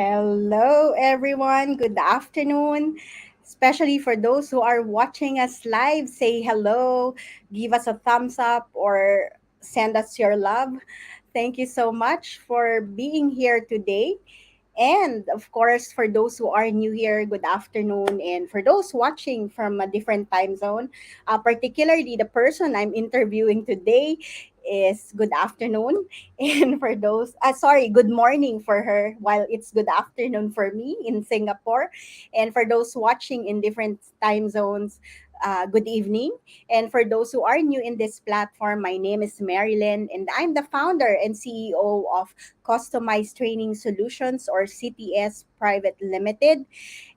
Hello, everyone. Good afternoon. Especially for those who are watching us live, say hello, give us a thumbs up, or send us your love. Thank you so much for being here today. And of course, for those who are new here, good afternoon. And for those watching from a different time zone, particularly the person I'm interviewing today, is good afternoon. And for those, sorry, good morning for her, while it's good afternoon for me in Singapore. And for those watching in different time zones, good evening. And for those who are new in this platform, my name is Marilyn, and I'm the founder and CEO of Customized Training Solutions, or CTS Private Limited.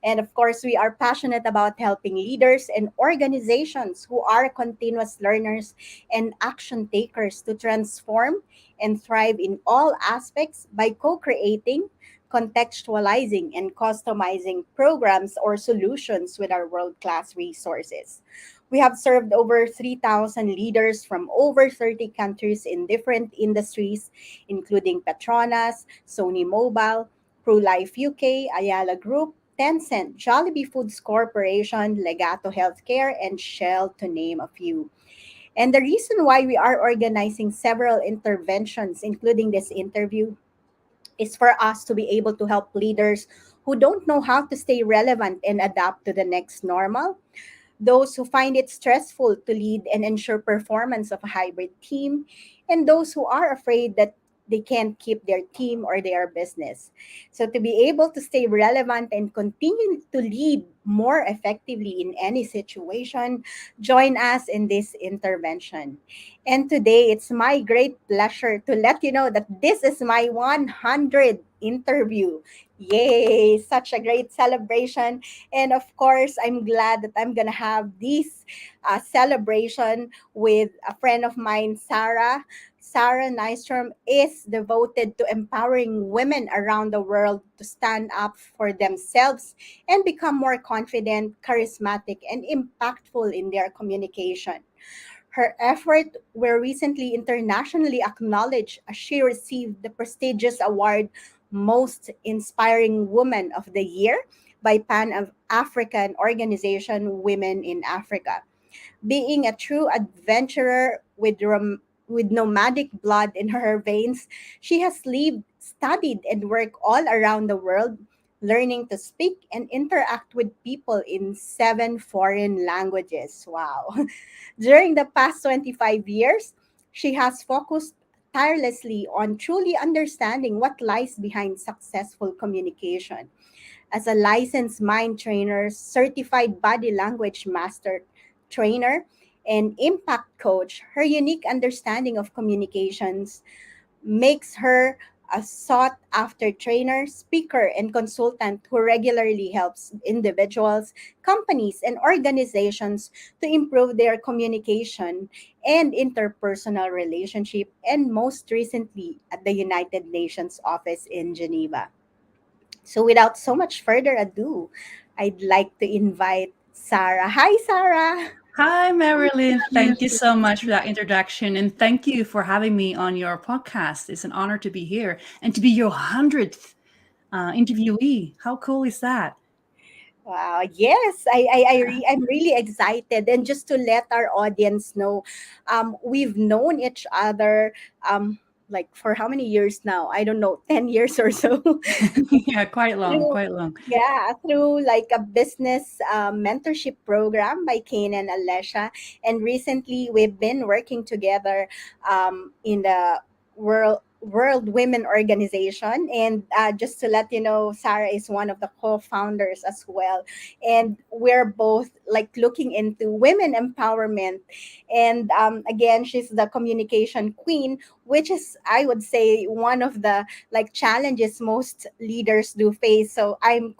And of course, we are passionate about helping leaders and organizations who are continuous learners and action takers to transform and thrive in all aspects by co creating, contextualizing, and customizing programs or solutions with our world class resources. We have served over 3,000 leaders from over 30 countries in different industries, including Petronas, Sony Mobile, ProLife UK, Ayala Group, Tencent, Jollibee Foods Corporation, Legato Healthcare, and Shell, to name a few. And the reason why we are organizing several interventions, including this interview, is for us to be able to help leaders who don't know how to stay relevant and adapt to the next normal, those who find it stressful to lead and ensure performance of a hybrid team, and those who are afraid that they can't keep their team or their business. So, to be able to stay relevant and continue to lead more effectively in any situation, join us in this intervention. And today, it's my great pleasure to let you know that this is my 100th interview. Yay! Such a great celebration. And of course, I'm glad that I'm going to have this celebration with a friend of mine, Sarah. Sara Nystrom is devoted to empowering women around the world to stand up for themselves and become more confident, charismatic, and impactful in their communication. Her efforts were recently internationally acknowledged as she received the prestigious award Most Inspiring Woman of the Year by Pan African Organization Women in Africa. Being a true adventurer with nomadic blood in her veins, she has lived, studied, and worked all around the world, learning to speak and interact with people in seven foreign languages. Wow. During the past 25 years, she has focused tirelessly on truly understanding what lies behind successful communication. As a licensed mind trainer, certified body language master trainer, and impact coach, her unique understanding of communications makes her a sought after trainer, speaker, and consultant who regularly helps individuals, companies, and organizations to improve their communication and interpersonal relationship, and most recently at the United Nations office in Geneva. So, without so much further ado, I'd like to invite Sarah. Hi, Sarah. Hi, Marilyn. Thank you so much for that introduction. And thank you for having me on your podcast. It's an honor to be here and to be your 100th interviewee. How cool is that? Wow, yes, I'm really excited. And just to let our audience know, we've known each other like for how many years now? I don't know, 10 years or so. Yeah, quite long, through, quite long. yeah, through like a business mentorship program by Kane and Alesha. And recently, we've been working together in the World Women Organization. And just to let you know, Sarah is one of the co-founders as well. And we're both like looking into women empowerment. And again, she's the communication queen, which is, I would say, one of the like challenges most leaders do face. So I'm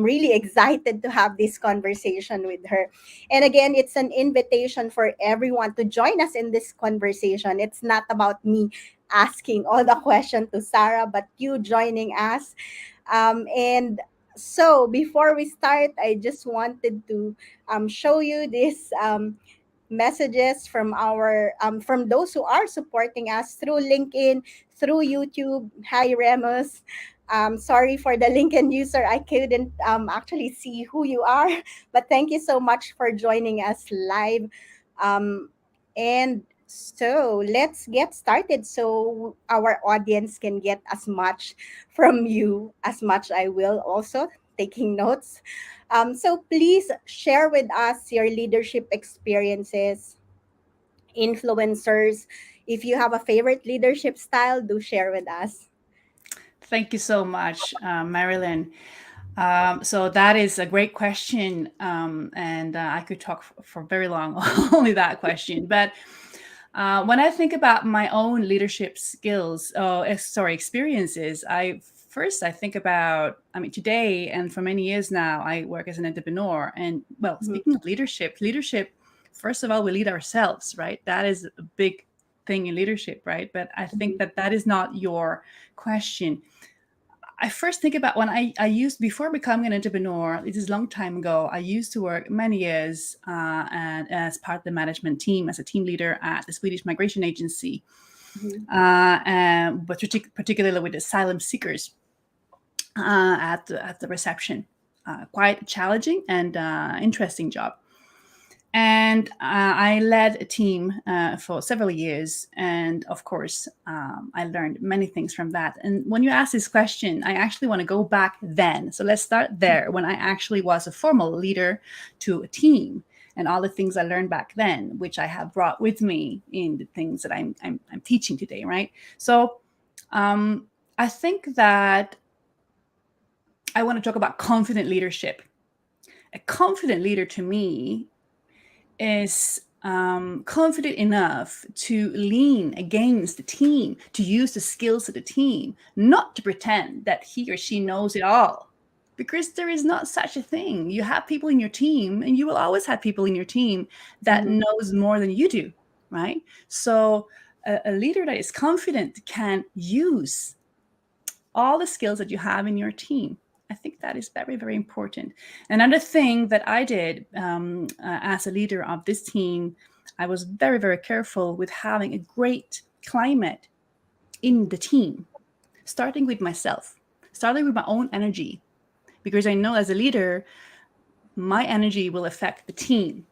really excited to have this conversation with her. And again, it's an invitation for everyone to join us in this conversation. It's not about me asking all the questions to Sarah, but you joining us. And so before we start, I just wanted to show you this messages from our from those who are supporting us through LinkedIn, through YouTube. Hi, Remus. Sorry for the Lincoln user. I couldn't actually see who you are, but thank you so much for joining us live. Um, and so let's get started so our audience can get as much from you as much I will also taking notes. So please share with us your leadership experiences, influencers. If you have a favorite leadership style, do share with us. Thank you so much, Marilyn. So that is a great question, and I could talk for very long only that question. But when I think about my own leadership skills, experiences, I think about, I mean, today and for many years now, I work as an entrepreneur. And well, Mhm, speaking of leadership, first of all, we lead ourselves, right? That is a big thing in leadership, right? But I think mhm, that that is not your question. I first think about when I used, before becoming an entrepreneur, it is a long time ago, I used to work many years and as part of the management team, as a team leader at the Swedish migration agency, mhm, but particularly with asylum seekers at the reception. Quite challenging and interesting job. And I led a team for several years. And of course, I learned many things from that. And when you ask this question, I actually want to go back then. So let's start there, when I actually was a formal leader to a team, and all the things I learned back then, which I have brought with me in the things that I'm teaching today, right? So um, I think that I want to talk about confident leadership. A confident leader to me is confident enough to lean against the team, to use the skills of the team, not to pretend that he or she knows it all. Because there is not such a thing. You have people in your team, and you will always have people in your team that mhm, knows more than you do, right? So a leader that is confident can use all the skills that you have in your team. I think that is very, very important. Another thing that I did as a leader of this team, I was very, very careful with having a great climate in the team, starting with myself, starting with my own energy, because I know as a leader, my energy will affect the team.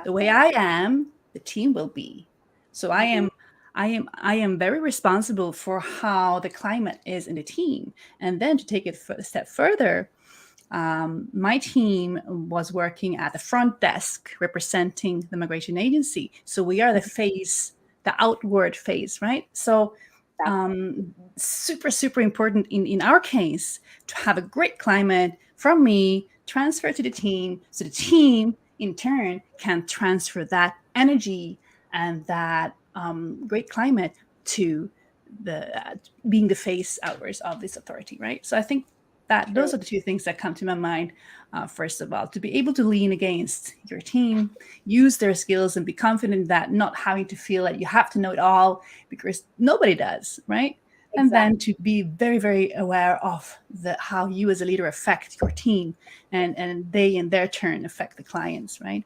The way exactly. I am, the team will be. So Mhm, I am very responsible for how the climate is in the team. And then to take it a step further, my team was working at the front desk representing the migration agency. So we are the mhm, face, the outward face, right? So exactly. super, super important in our case to have a great climate from me, transfer to the team, so the team in turn can transfer that energy and that great climate to the being the face outwards of this authority, right? So I think that True. those are the two things that come to my mind. First of all, to be able to lean against your team, use their skills, and be confident that not having to feel that you have to know it all, because nobody does, right? And Exactly. then to be very, very aware of the how you as a leader affect your team, and they in their turn affect the clients, right?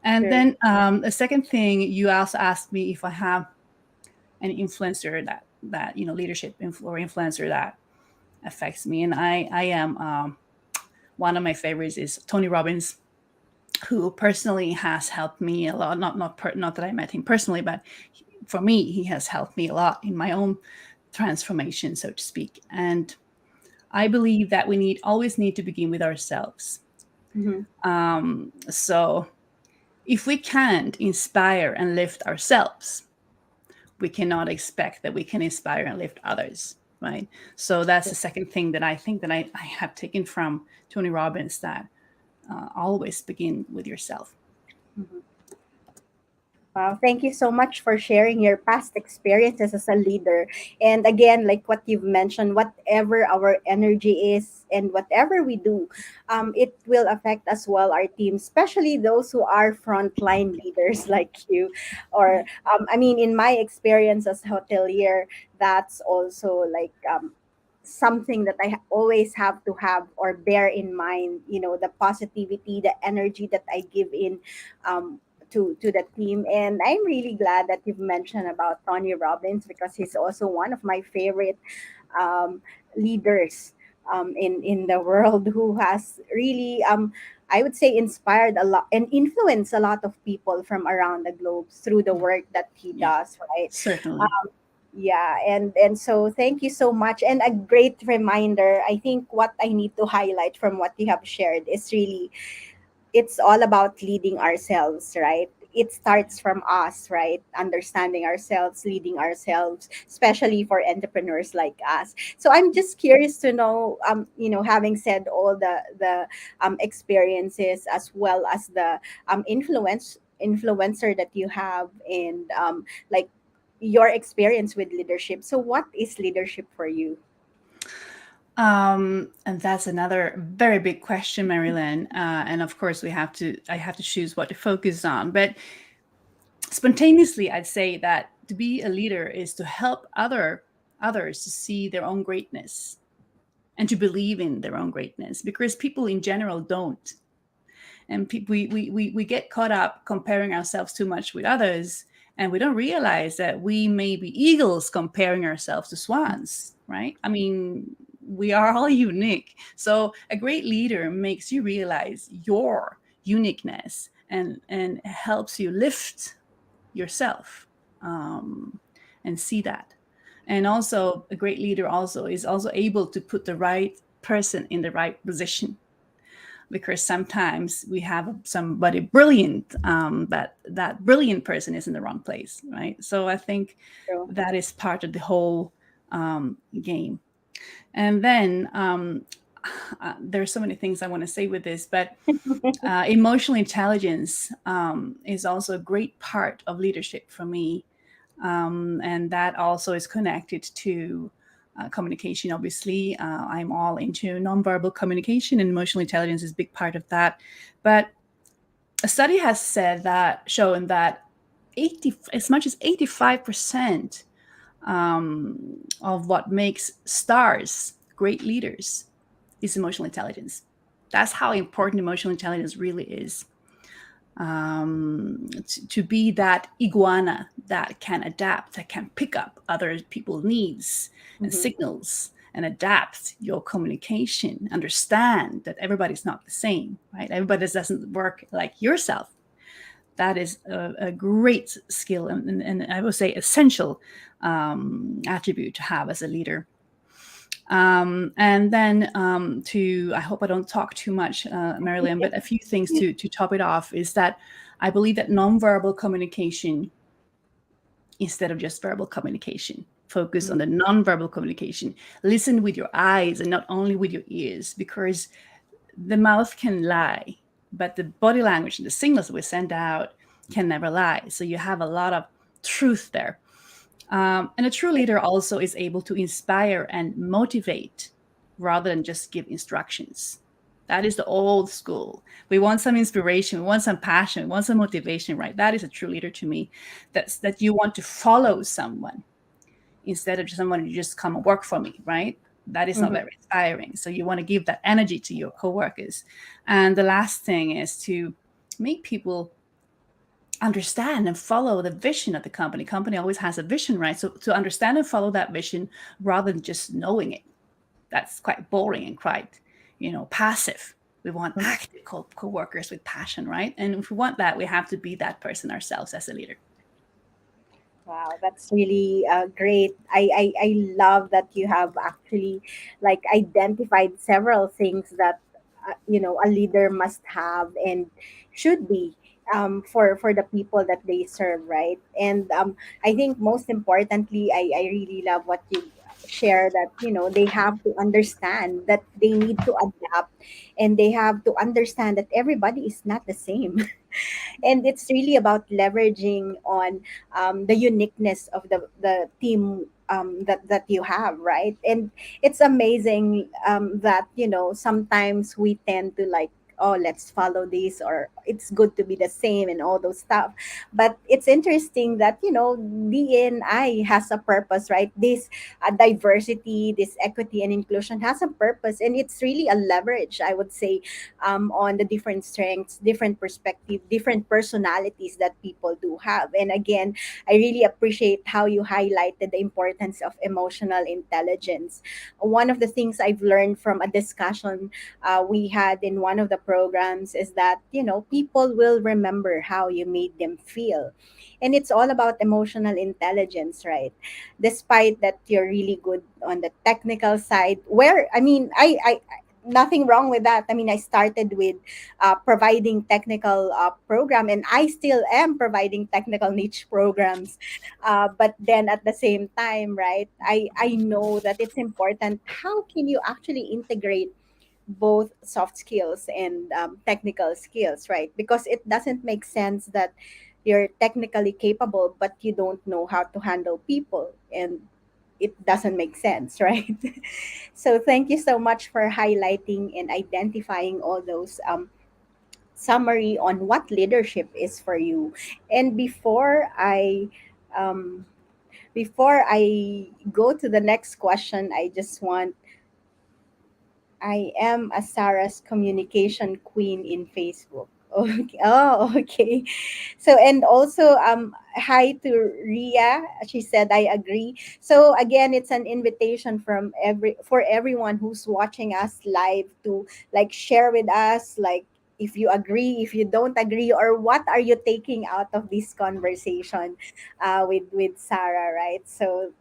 And True. then a second thing, you also asked me if I have an influencer that leadership or influencer that affects me, and I am one of my favorites is Tony Robbins, who personally has helped me a lot. Not that I met him personally, but for me, he has helped me a lot in my own transformation, so to speak. And I believe that we always need to begin with ourselves. Mhm, So if we can't inspire and lift ourselves, we cannot expect that we can inspire and lift others, right? So that's true. the second thing that I think that I have taken from Tony Robbins, that always begin with yourself. Mhm. Wow, thank you so much for sharing your past experiences as a leader. And again, like what you've mentioned, whatever our energy is and whatever we do, it will affect as well our team, especially those who are frontline leaders like you. Or, Right. I mean, in my experience as hotelier, that's also like something that always have to have or bear in mind, the positivity, the energy that I give in. To the team. And I'm really glad that you've mentioned about Tony Robbins because he's also one of my favorite um, leaders in the world who has really, I would say, inspired a lot and influenced a lot of people from around the globe through the Yeah. work that he Yeah. does, right? Certainly. Yeah, and so thank you so much, and a great reminder. I think what I need to highlight from what you have shared is really, it's all about leading ourselves, right? It starts from us, right? Understanding ourselves, leading ourselves, especially for entrepreneurs like us. So I'm just curious to know, having said all the experiences, as well as the influencer that you have, and like your experience with leadership. So what is leadership for you? And that's another very big question, Marilyn. And of course, I have to choose what to focus on. But spontaneously, I'd say that to be a leader is to help others to see their own greatness and to believe in their own greatness, because people in general don't. And we get caught up comparing ourselves too much with others, and we don't realize that we may be eagles comparing ourselves to swans, right? I mean, we are all unique. So a great leader makes you realize your uniqueness and helps you lift yourself, um, and see that. And also a great leader also is also able to put the right person in the right position, because sometimes we have somebody brilliant, but that brilliant person is in the wrong place, right? So I think True. that is part of the whole game. And then there's so many things I want to say with this, but emotional intelligence is also a great part of leadership for me, and that also is connected to communication. Obviously, I'm all into nonverbal communication, and emotional intelligence is a big part of that. But a study has said that shown that 80, as much as 85% of what makes stars great leaders is emotional intelligence. That's how important emotional intelligence really is, to be that iguana that can adapt, that can pick up other people's needs and Hmm. signals and adapt your communication, understand that everybody's not the same, right? Everybody doesn't work like yourself. That is a great skill, and I would say essential attribute to have as a leader. And then I hope I don't talk too much, Marilyn, but a few things to top it off is that I believe that nonverbal communication, instead of just verbal communication, focus on the nonverbal communication. Listen with your eyes and not only with your ears, because the mouth can lie, but the body language and the signals that we send out can never lie. So you have a lot of truth there. And a true leader also is able to inspire and motivate rather than just give instructions. That is the old school. We want some inspiration, we want some passion, we want some motivation, right? That is a true leader to me. That's that you want to follow someone instead of just someone who just come and work for me, right? That is not Hmm. very inspiring. So you want to give that energy to your coworkers. And the last thing is to make people understand and follow the vision of the company. Company always has a vision, right? So to understand and follow that vision rather than just knowing it, that's quite boring and quite, passive. We want active co-workers with passion, right? And if we want that, we have to be that person ourselves as a leader. Wow, that's really great. I love that you have actually like identified several things that a leader must have and should be, for the people that they serve, right? And I think most importantly, I really love what you share, that they have to understand that they need to adapt, and they have to understand that everybody is not the same. And it's really about leveraging on the uniqueness of the team, that you have, right? And it's amazing that sometimes we tend to like, oh, let's follow this, or it's good to be the same and all those stuff. But it's interesting that, DNI has a purpose, right? This diversity, this equity and inclusion has a purpose, and it's really a leverage, I would say, on the different strengths, different perspective, different personalities that people do have. And again, I really appreciate how you highlighted the importance of emotional intelligence. One of the things I've learned from a discussion we had in one of the programs is that, people will remember how you made them feel. And it's all about emotional intelligence, right? Despite that you're really good on the technical side, where, I mean, nothing wrong with that. I mean, I started with providing technical program, and I still am providing technical niche programs. But then at the same time, right, I know that it's important. How can you actually integrate both soft skills and technical skills, right? Because it doesn't make sense that you're technically capable, but you don't know how to handle people. And it doesn't make sense, right? So thank you so much for highlighting and identifying all those summary on what leadership is for you. And um, before I go to the next question, I just want I am a Sarah's communication queen in Facebook. Okay. Oh, okay. So, and also hi to Ria. She said I agree. So again, it's an invitation from everyone who's watching us live to like share with us, like, if you agree, if you don't agree, or what are you taking out of this conversation with Sarah, right? So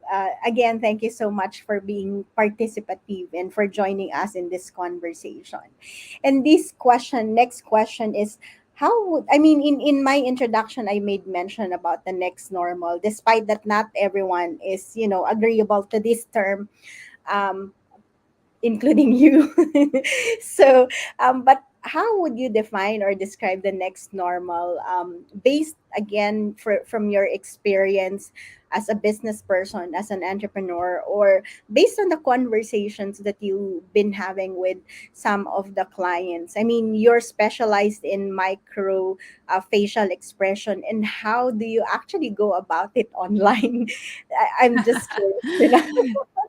again, thank you so much for being participative and for joining us in this conversation. And next question is, how would, I mean, in my introduction, I made mention about the next normal, despite that not everyone is, agreeable to this term. Um, Including you. So, but how would you define or describe the next normal, based again from your experience as a business person, as an entrepreneur, or based on the conversations that you've been having with some of the clients? I mean, you're specialized in micro facial expression, and how do you actually go about it online? I'm just curious.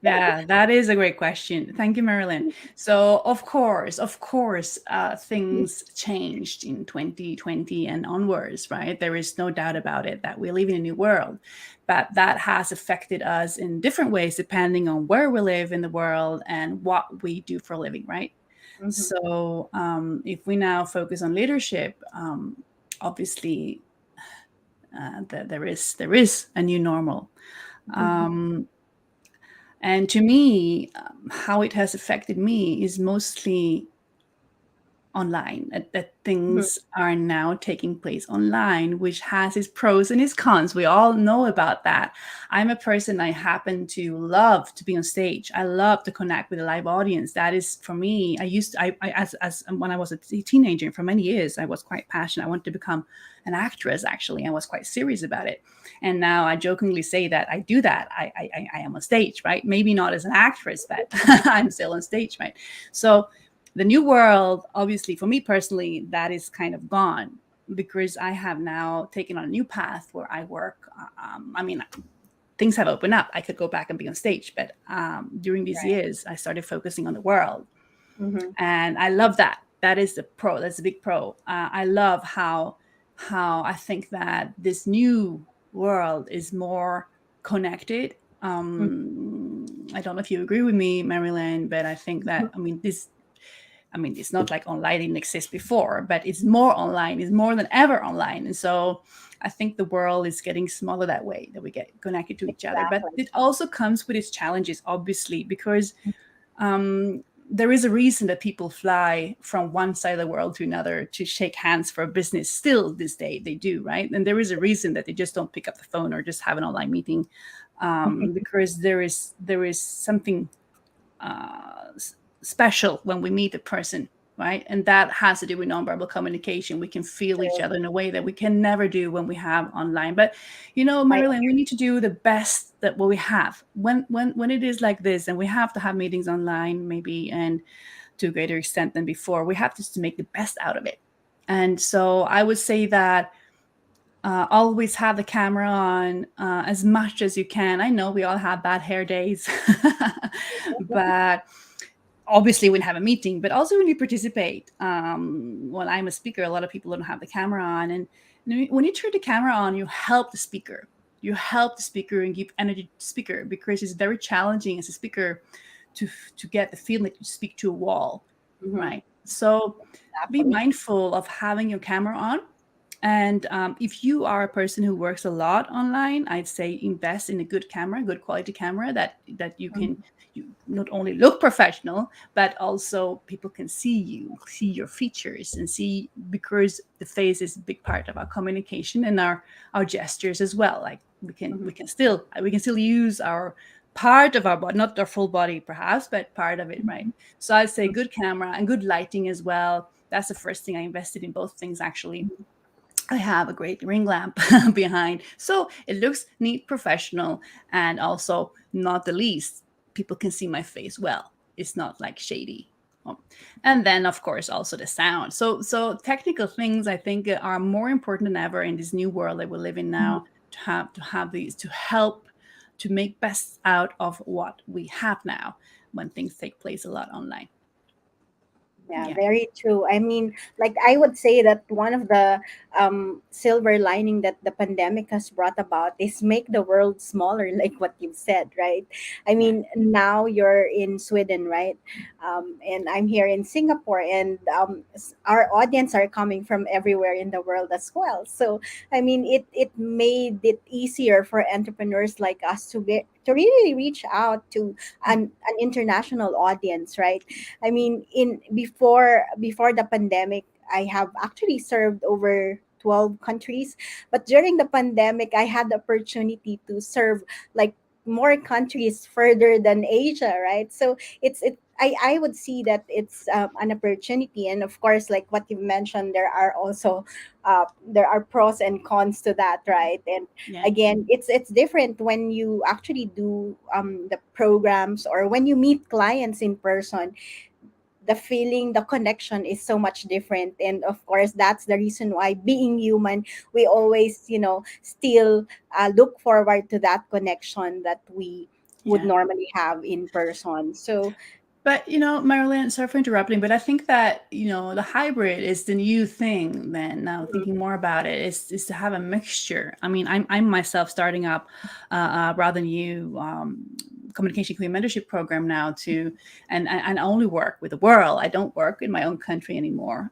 Yeah, that is a great question. Thank you, Marilyn. So, of course, things changed in 2020 and onwards, right? There is no doubt about it that we live in a new world, but that has affected us in different ways depending on where we live in the world and what we do for a living, right? Mhm, So, if we now focus on leadership, obviously, there is a new normal. mhm, Um, and to me, how it has affected me is mostly online, that mhm, things are now taking place online, which has its pros and its cons. We all know about that. I'm a person, I happen to love to be on stage. I love to connect with a live audience. That is for me. I used to, I as when I was a teenager, for many years I was quite passionate. I wanted to become an actress. Actually, I was quite serious about it. And now I jokingly say that I do that. I am on stage, right? Maybe not as an actress, but I'm still on stage, right? So the new world, obviously, for me personally, that is kind of gone because I have now taken on a new path where I work. I mean, things have opened up. I could go back and be on stage, but during these right. years, I started focusing on the world, Mhm, and I love that. That is the pro. That's a big pro. I love how I think that this new world is more connected. mhm, I don't know if you agree with me, Marilyn, but I think mhm. that it's not like online didn't exist before, but it's more online, it's more than ever online. And so I think the world is getting smaller that way, that we get connected to each other. But Exactly. it also comes with its challenges, obviously, because there is a reason that people fly from one side of the world to another to shake hands for a business. Still, this day, they do, right? And there is a reason that they just don't pick up the phone or just have an online meeting, because there is something uh, special when we meet a person, right? And that has to do with nonverbal communication. We can feel each True. other in a way that we can never do when we have online. But I Marilyn, we need to do the best that what we have when it is like this, and we have to have meetings online, maybe, and to a greater extent than before. We have just to make the best out of it. And so I would say that always have the camera on as much as you can. I know we all have bad hair days, but obviously when you have a meeting, but also when you participate. When I'm a speaker, a lot of people don't have the camera on, and when you turn the camera on, you help the speaker. You help the speaker and give energy to the speaker, because it's very challenging as a speaker to to get the feeling that you speak to a wall, Mm-hmm. right? So be Exactly. mindful of having your camera on. And if you are a person who works a lot online, I'd say invest in a good camera, good quality camera that you can, you not only look professional, but also people can see you, see your features, and see, because the face is a big part of our communication and our gestures as well. Like Mm-hmm. we can still use our part of our body, not our full body perhaps, but part of it, right? So I'd say good camera and good lighting as well. That's the first thing. I invested in both things actually. I have a great ring lamp behind. So it looks neat, professional, and also, not the least, people can see my face well. It's not like shady. Um, And then, of course, also the sound. So technical things, I think, are more important than ever in this new world that we live in now, to have these, to help to make best out of what we have now when things take place a lot online. Yeah, Yeah. very true. I mean, like I would say that one of the silver lining that the pandemic has brought about is make the world smaller, like what you've said, right? I Yeah. mean, now you're in Sweden, right? And I'm here in Singapore, and our audience are coming from everywhere in the world as well. So, I mean, it made it easier for entrepreneurs like us to really reach out to an international audience, right? I mean, in before the pandemic, I have actually served over 12 countries, but during the pandemic, I had the opportunity to serve like more countries further than Asia, right? So I would see that it's an opportunity, and of course, like what you mentioned, there are pros and cons to that, right? And Yeah. again, it's different when you actually do the programs or when you meet clients in person. The feeling, the connection is so much different, and of course that's the reason why, being human, we always, still look forward to that connection that we would Yeah. normally have in person. So But Marilyn, sorry for interrupting, but I think that the hybrid is the new thing. Then now thinking more about it, is to have a mixture. I mean, I'm myself starting up rather new communication career mentorship program now to, and I only work with the world. I don't work in my own country anymore.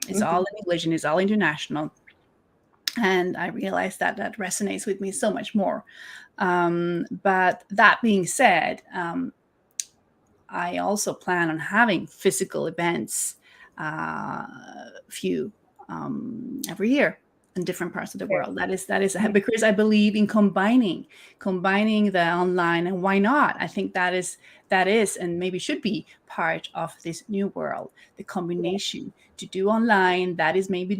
It's all mhm, in English and it's all international, and I realized that that resonates with me so much more. But that being said, I also plan on having physical events, few every year in different parts of the sure. world. That is Mhm. because I believe in combining the online, and why not? I think that is and maybe should be part of this new world. The Yeah. combination to do online, that is maybe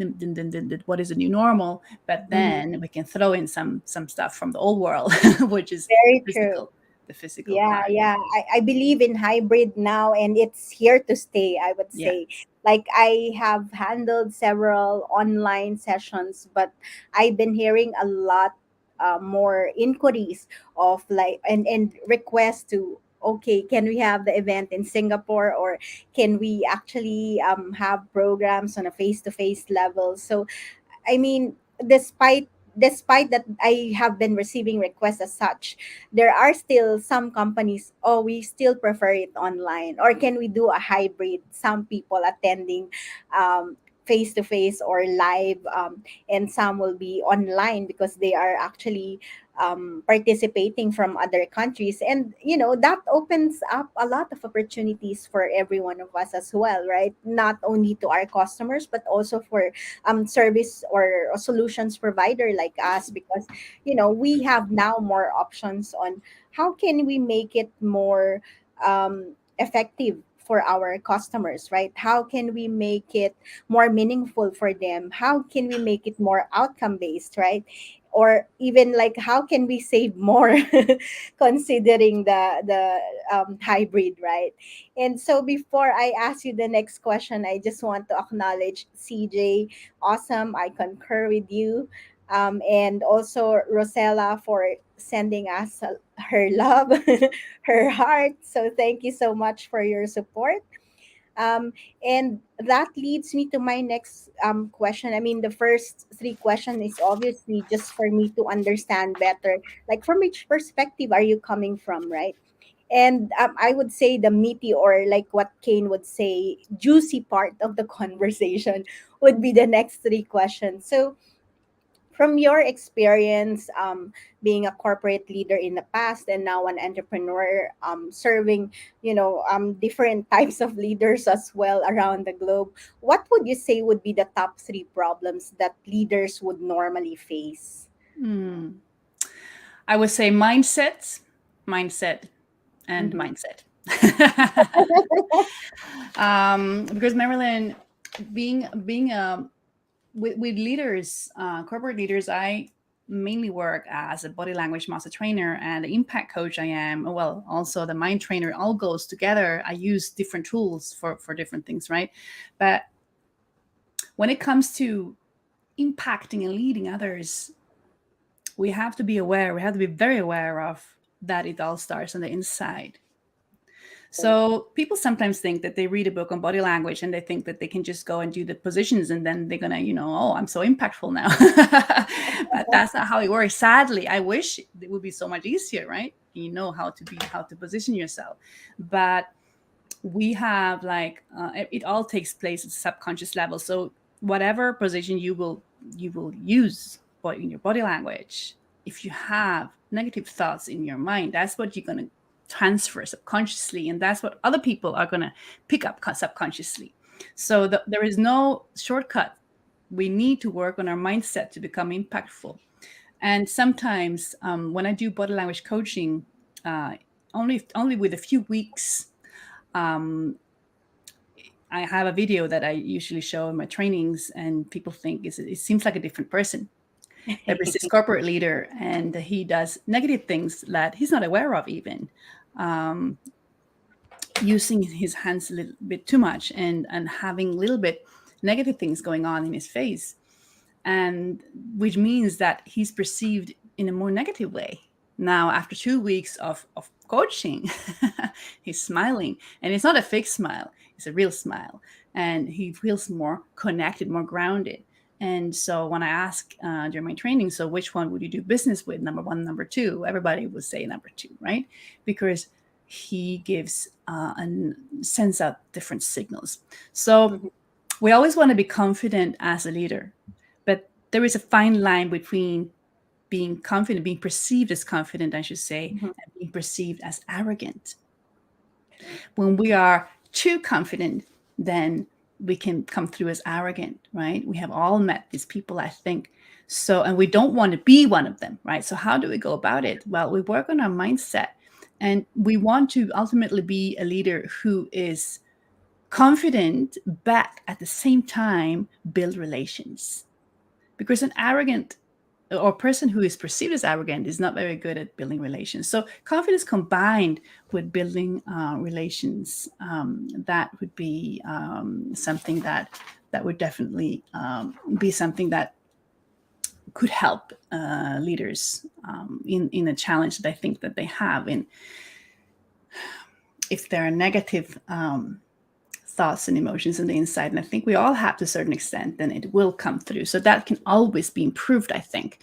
what is the new normal, but Mhm. then we can throw in some stuff from the old world, which is Very true. the physical Yeah, part. yeah. I believe in hybrid now, and it's here to stay, I would Yeah. say. Like I have handled several online sessions, but I've been hearing a lot more inquiries of like and requests to, okay, can we have the event in Singapore, or can we actually have programs on a face-to-face level? So I mean, despite that I have been receiving requests as such, there are still some companies, oh, we still prefer it online, or can we do a hybrid? Some people attending face to face or live, and some will be online because they are actually participating from other countries, and that opens up a lot of opportunities for every one of us as well, right? Not only to our customers, but also for service or a solutions provider like us, because we have now more options on how can we make it more effective for our customers, right? How can we make it more meaningful for them? How can we make it more outcome based, right? Or even like how can we save more considering the hybrid, right? And so before I ask you the next question, I just want to acknowledge CJ. Awesome, I concur with you. And also Rosella for sending us her love, her heart. So thank you so much for your support. Um, and that leads me to my next question. I mean, the first three questions is obviously just for me to understand better, like from which perspective are you coming from, right? And I would say the meaty, or like what Kane would say, juicy part of the conversation would be the next three questions. So from your experience being a corporate leader in the past and now an entrepreneur serving different types of leaders as well around the globe, what would you say would be the top three problems that leaders would normally face? Hmm. I would say mindset, mindset, and Mm-hmm. mindset. Because Marilyn, being with leaders, corporate leaders, I mainly work as a body language master trainer and the impact coach. I am well, also the mind trainer. All goes together. I use different tools for different things, right? But when it comes to impacting and leading others, we have to be aware. We have to be very aware of that it all starts on the inside. So people sometimes think that they read a book on body language and they think that they can just go and do the positions and then they're gonna, oh, I'm so impactful now. But that's not how it works. Sadly, I wish it would be so much easier, right? You know how to position yourself. But we have like it all takes place at subconscious level. So whatever position you will use but in your body language, if you have negative thoughts in your mind, that's what you're going to transfer subconsciously, and that's what other people are going to pick up subconsciously. So there is no shortcut. We need to work on our mindset to become impactful. And sometimes when I do body language coaching, only with a few weeks, um, I have a video that I usually show in my trainings, and people think it seems like a different person. There is this corporate leader, and he does negative things that he's not aware of, even um, using his hands a little bit too much, and having a little bit negative things going on in his face, and which means that he's perceived in a more negative way. Now, after 2 weeks of coaching, he's smiling, and it's not a fake smile, it's a real smile, and he feels more connected, more grounded. And so when I ask during my training, so which one would you do business with, number one, number two, everybody would say number two, right? Because he gives and sends out different signals. So Mhm, we always want to be confident as a leader, but there is a fine line between being confident, being perceived as confident, I should say, mhm. and being perceived as arrogant. Okay. When we are too confident, then we can come through as arrogant, right? We have all met these people, I think. So, and we don't want to be one of them, right? So, how do we go about it? Well, we work on our mindset, and we want to ultimately be a leader who is confident, but at the same time, build relations. Because an arrogant or person who is perceived as arrogant is not very good at building relations. So confidence combined with building relations, that would be something that would definitely be something that could help leaders in a challenge that I think that they have. In if there are negative thoughts and emotions on the inside, and I think we all have to a certain extent, then it will come through. So that can always be improved, I think.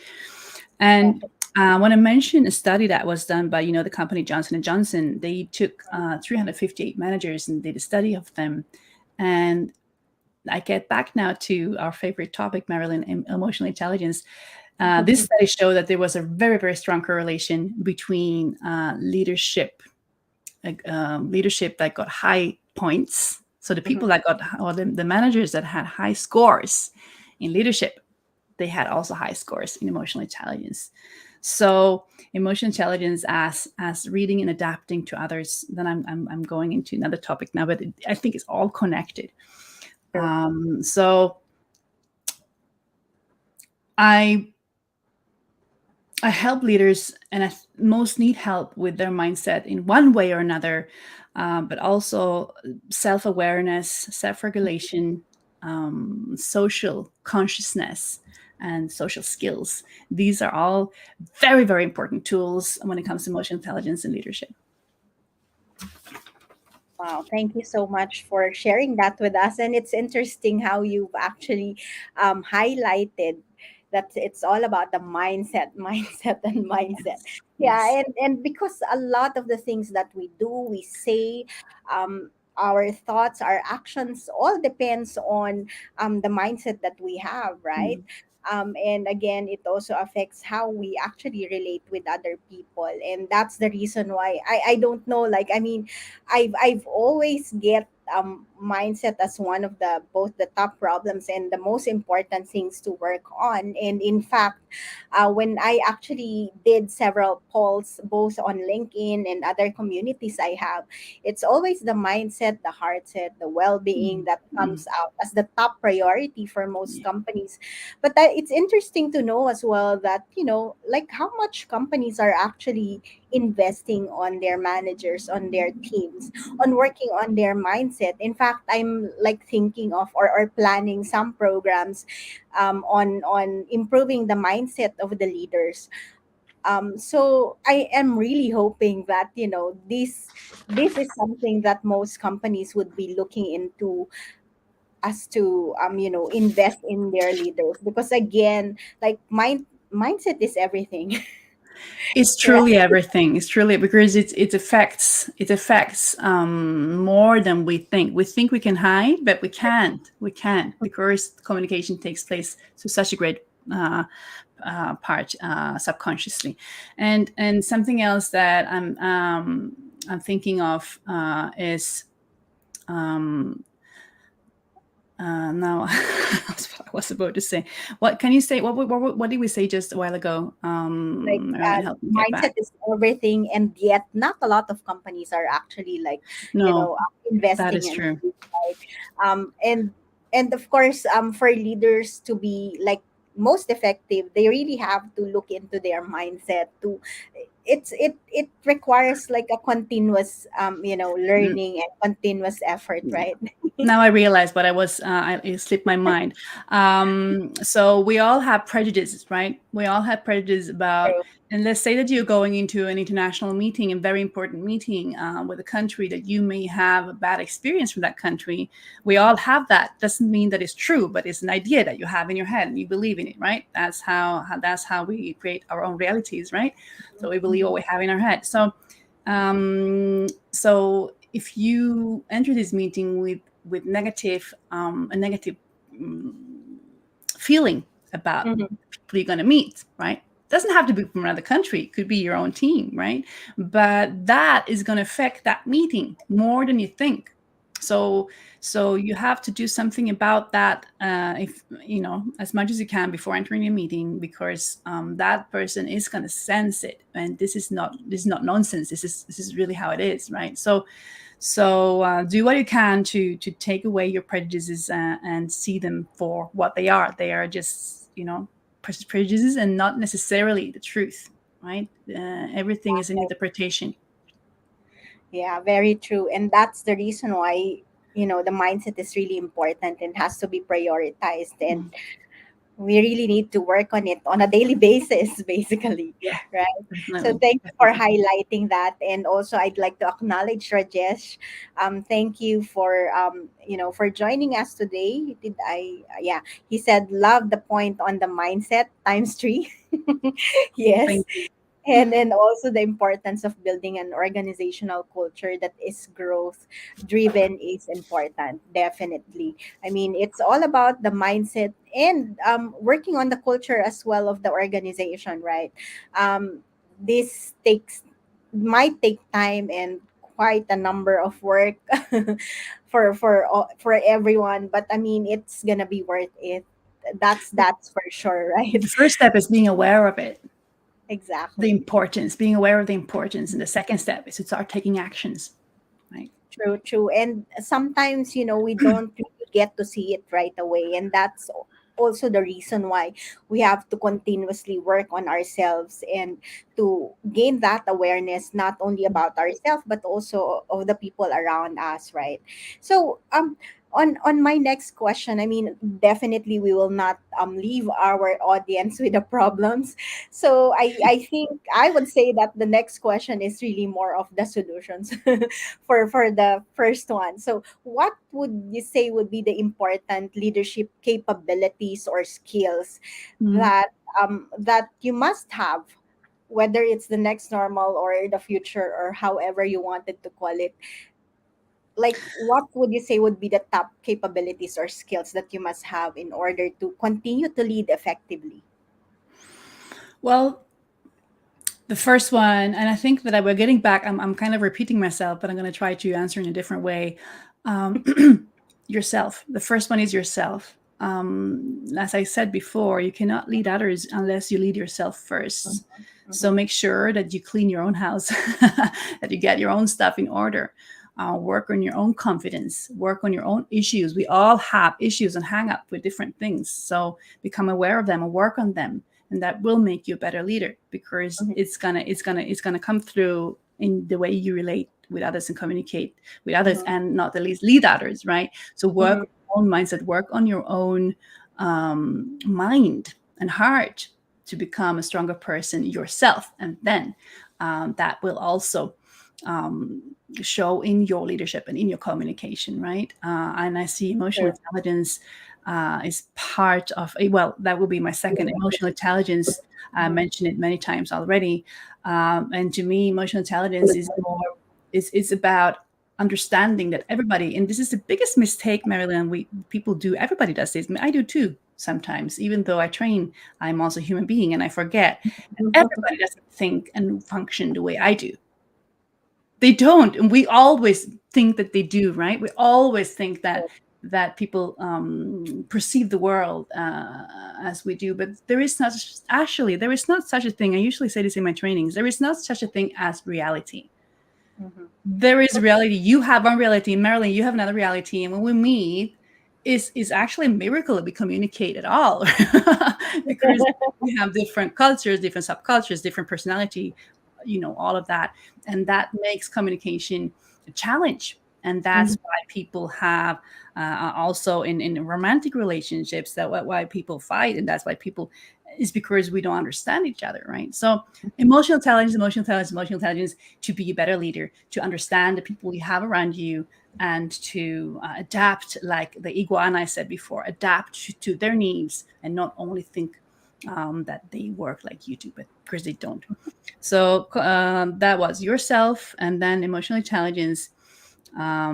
And Definitely. I want to mention a study that was done by, the company Johnson and Johnson. They took 358 managers and did a study of them. And I get back now to our favorite topic, Marilyn, emotional intelligence. This study showed that there was a very, very strong correlation between leadership that got high points. So the people Mhm. that got, or the managers that had high scores in leadership, they had also high scores in emotional intelligence. So emotional intelligence as reading and adapting to others. Then I'm going into another topic now, but I think it's all connected. True. So I I help leaders, and most need help with their mindset in one way or another, but also self awareness, self regulation, social consciousness, and social skills. These are all very, very important tools when it comes to emotional intelligence and leadership. Wow, thank you so much for sharing that with us. And it's interesting how you've actually highlighted that it's all about the mindset, mindset, and mindset. Yes. Yes. Yeah, and because a lot of the things that we do, we say, our thoughts, our actions, all depends on the mindset that we have, right? Mm. And again, it also affects how we actually relate with other people, and that's the reason why I don't know. Like, I mean, I've always get mindset as one of the both the top problems and the most important things to work on. And in fact, when I actually did several polls both on LinkedIn and other communities I have, it's always the mindset, the heart set, the well-being Mm. that Mm. comes out as the top priority for most Yeah. companies. But it's interesting to know as well that, like how much companies are actually investing on their managers, on their teams, on working on their mindset. In fact, I'm like thinking of or planning some programs on improving the mindset of the leaders. So I am really hoping that this is something that most companies would be looking into, as to invest in their leaders, because again, like mindset is everything. It's Right. truly everything. It's truly because it affects more than we think. We think we can hide, but we can't. We can't because communication takes place to such a great uh, part subconsciously. And something else that I'm thinking of is um, now that's what I was about to say. What can you say? What did we say just a while ago? Like, Marilyn, help me get mindset back. is everything, and yet not a lot of companies are actually like No, that investing is in true. it, right? And of course, for leaders to be like most effective, they really have to look into their mindset to it requires like a continuous Mm, learning and continuous effort, yeah. right? Now I realize what I was. It slipped my mind. So we all have prejudices, right? We all have prejudices about. True. And let's say that you're going into an international meeting, a very important meeting with a country that you may have a bad experience from that country. We all have that. Doesn't mean that it's true, but it's an idea that you have in your head and you believe in it, right? That's how we create our own realities, right? So we believe what Mhm. we have in our head. So if you enter this meeting with a negative um, feeling about Mhm. people you're going to meet, right? Doesn't have to be from another country. It could be your own team, right? But that is going to affect that meeting more than you think. So so you have to do something about that, if you know, as much as you can before entering a meeting, because that person is going to sense it, and this is not nonsense. This is really how it is, right? So do what you can to take away your prejudices, and see them for what they are. They are just, prejudices and not necessarily the truth, right? Everything is an interpretation. Yeah, very true. And that's the reason why, the mindset is really important and has to be prioritized. And Mm. we really need to work on it on a daily basis, basically. Yeah, Right. So definitely, thank you for definitely. highlighting that. And also, I'd like to acknowledge Rajesh. Thank you for, for joining us today. Did I, yeah, he said, love the point on the mindset times three. Yes. Thank you. And also the importance of building an organizational culture that is growth driven is important, definitely. I mean, it's all about the mindset and working on the culture as well of the organization, right? This takes might take time and quite a number of work for everyone, but I mean, it's gonna be worth it. That's for sure. Right? The first step is being aware of it. The Exactly. importance, being aware of the importance. And the second step is to start taking actions, right? True, true. And sometimes, we don't really get to see it right away. And that's also the reason why we have to continuously work on ourselves and to gain that awareness, not only about ourselves, but also of the people around us, right? So, on my next question, I mean, definitely we will not leave our audience with the problems. So I think I would say that the next question is really more of the solutions for the first one. So, what would you say would be the important leadership capabilities or skills Mm. that you must have, whether it's the next normal or the future or however you wanted to call it? Like, what would you say would be the top capabilities or skills that you must have in order to continue to lead effectively? Well, the first one, and I think that we're getting back, I'm kind of repeating myself, but I'm going to try to answer in a different way. Um, yourself. The first one is yourself. As I said before, you cannot lead others unless you lead yourself first. So Mhm, make sure that you clean your own house, that you get your own stuff in order. Work on your own confidence, work on your own issues. We all have issues and hang up with different things. So become aware of them and work on them. And that will make you a better leader because mhm, it's gonna come through in the way you relate with others and communicate with others, mhm, and not the least lead others, right? So work mhm, on your own mindset, work on your own mind and heart to become a stronger person yourself, and then that will also um, show in your leadership and in your communication, right? And I see emotional true. intelligence is part of, well, that will be my second, emotional intelligence. I Mhm, mentioned it many times already. And to me, emotional intelligence is more, is about understanding that everybody, and this is the biggest mistake, Marilyn, we people do, everybody does this. I mean, I do too sometimes, even though I train, I'm also a human being and I forget. Everybody doesn't think and function the way I do. They don't, and we always think that they do, right? We always think that people perceive the world as we do, but there is not, actually there is not such a thing. I usually say this in my trainings: there is not such a thing as reality. mhm, There is reality. You have one reality, Marilyn, you have another reality, and when we meet, is actually a miracle that we communicate at all. Because we have different cultures, different subcultures, different personality, all of that, and that makes communication a challenge. And mhm, that's why people have also in romantic relationships, that why people fight, and that's why people, is because we don't understand each other, right? So emotional intelligence, emotional intelligence, emotional intelligence, to be a better leader, to understand the people you have around you, and to adapt, like the iguana I said before, adapt to their needs, and not only think that they work like you do, but because they don't. So that was yourself, and then emotional intelligence, a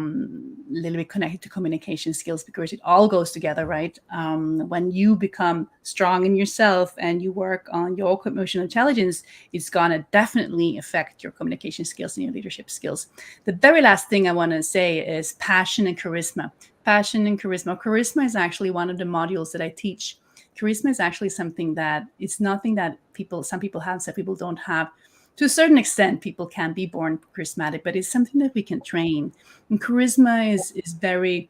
little bit connected to communication skills, because it all goes together, right? When you become strong in yourself and you work on your emotional intelligence, it's gonna definitely affect your communication skills and your leadership skills. The very last thing I want to say is passion and charisma. Passion and charisma. Charisma is actually one of the modules that I teach. Charisma is actually something that, it's nothing that some people have, some people don't have. To a certain extent, people can be born charismatic, but it's something that we can train. And charisma is very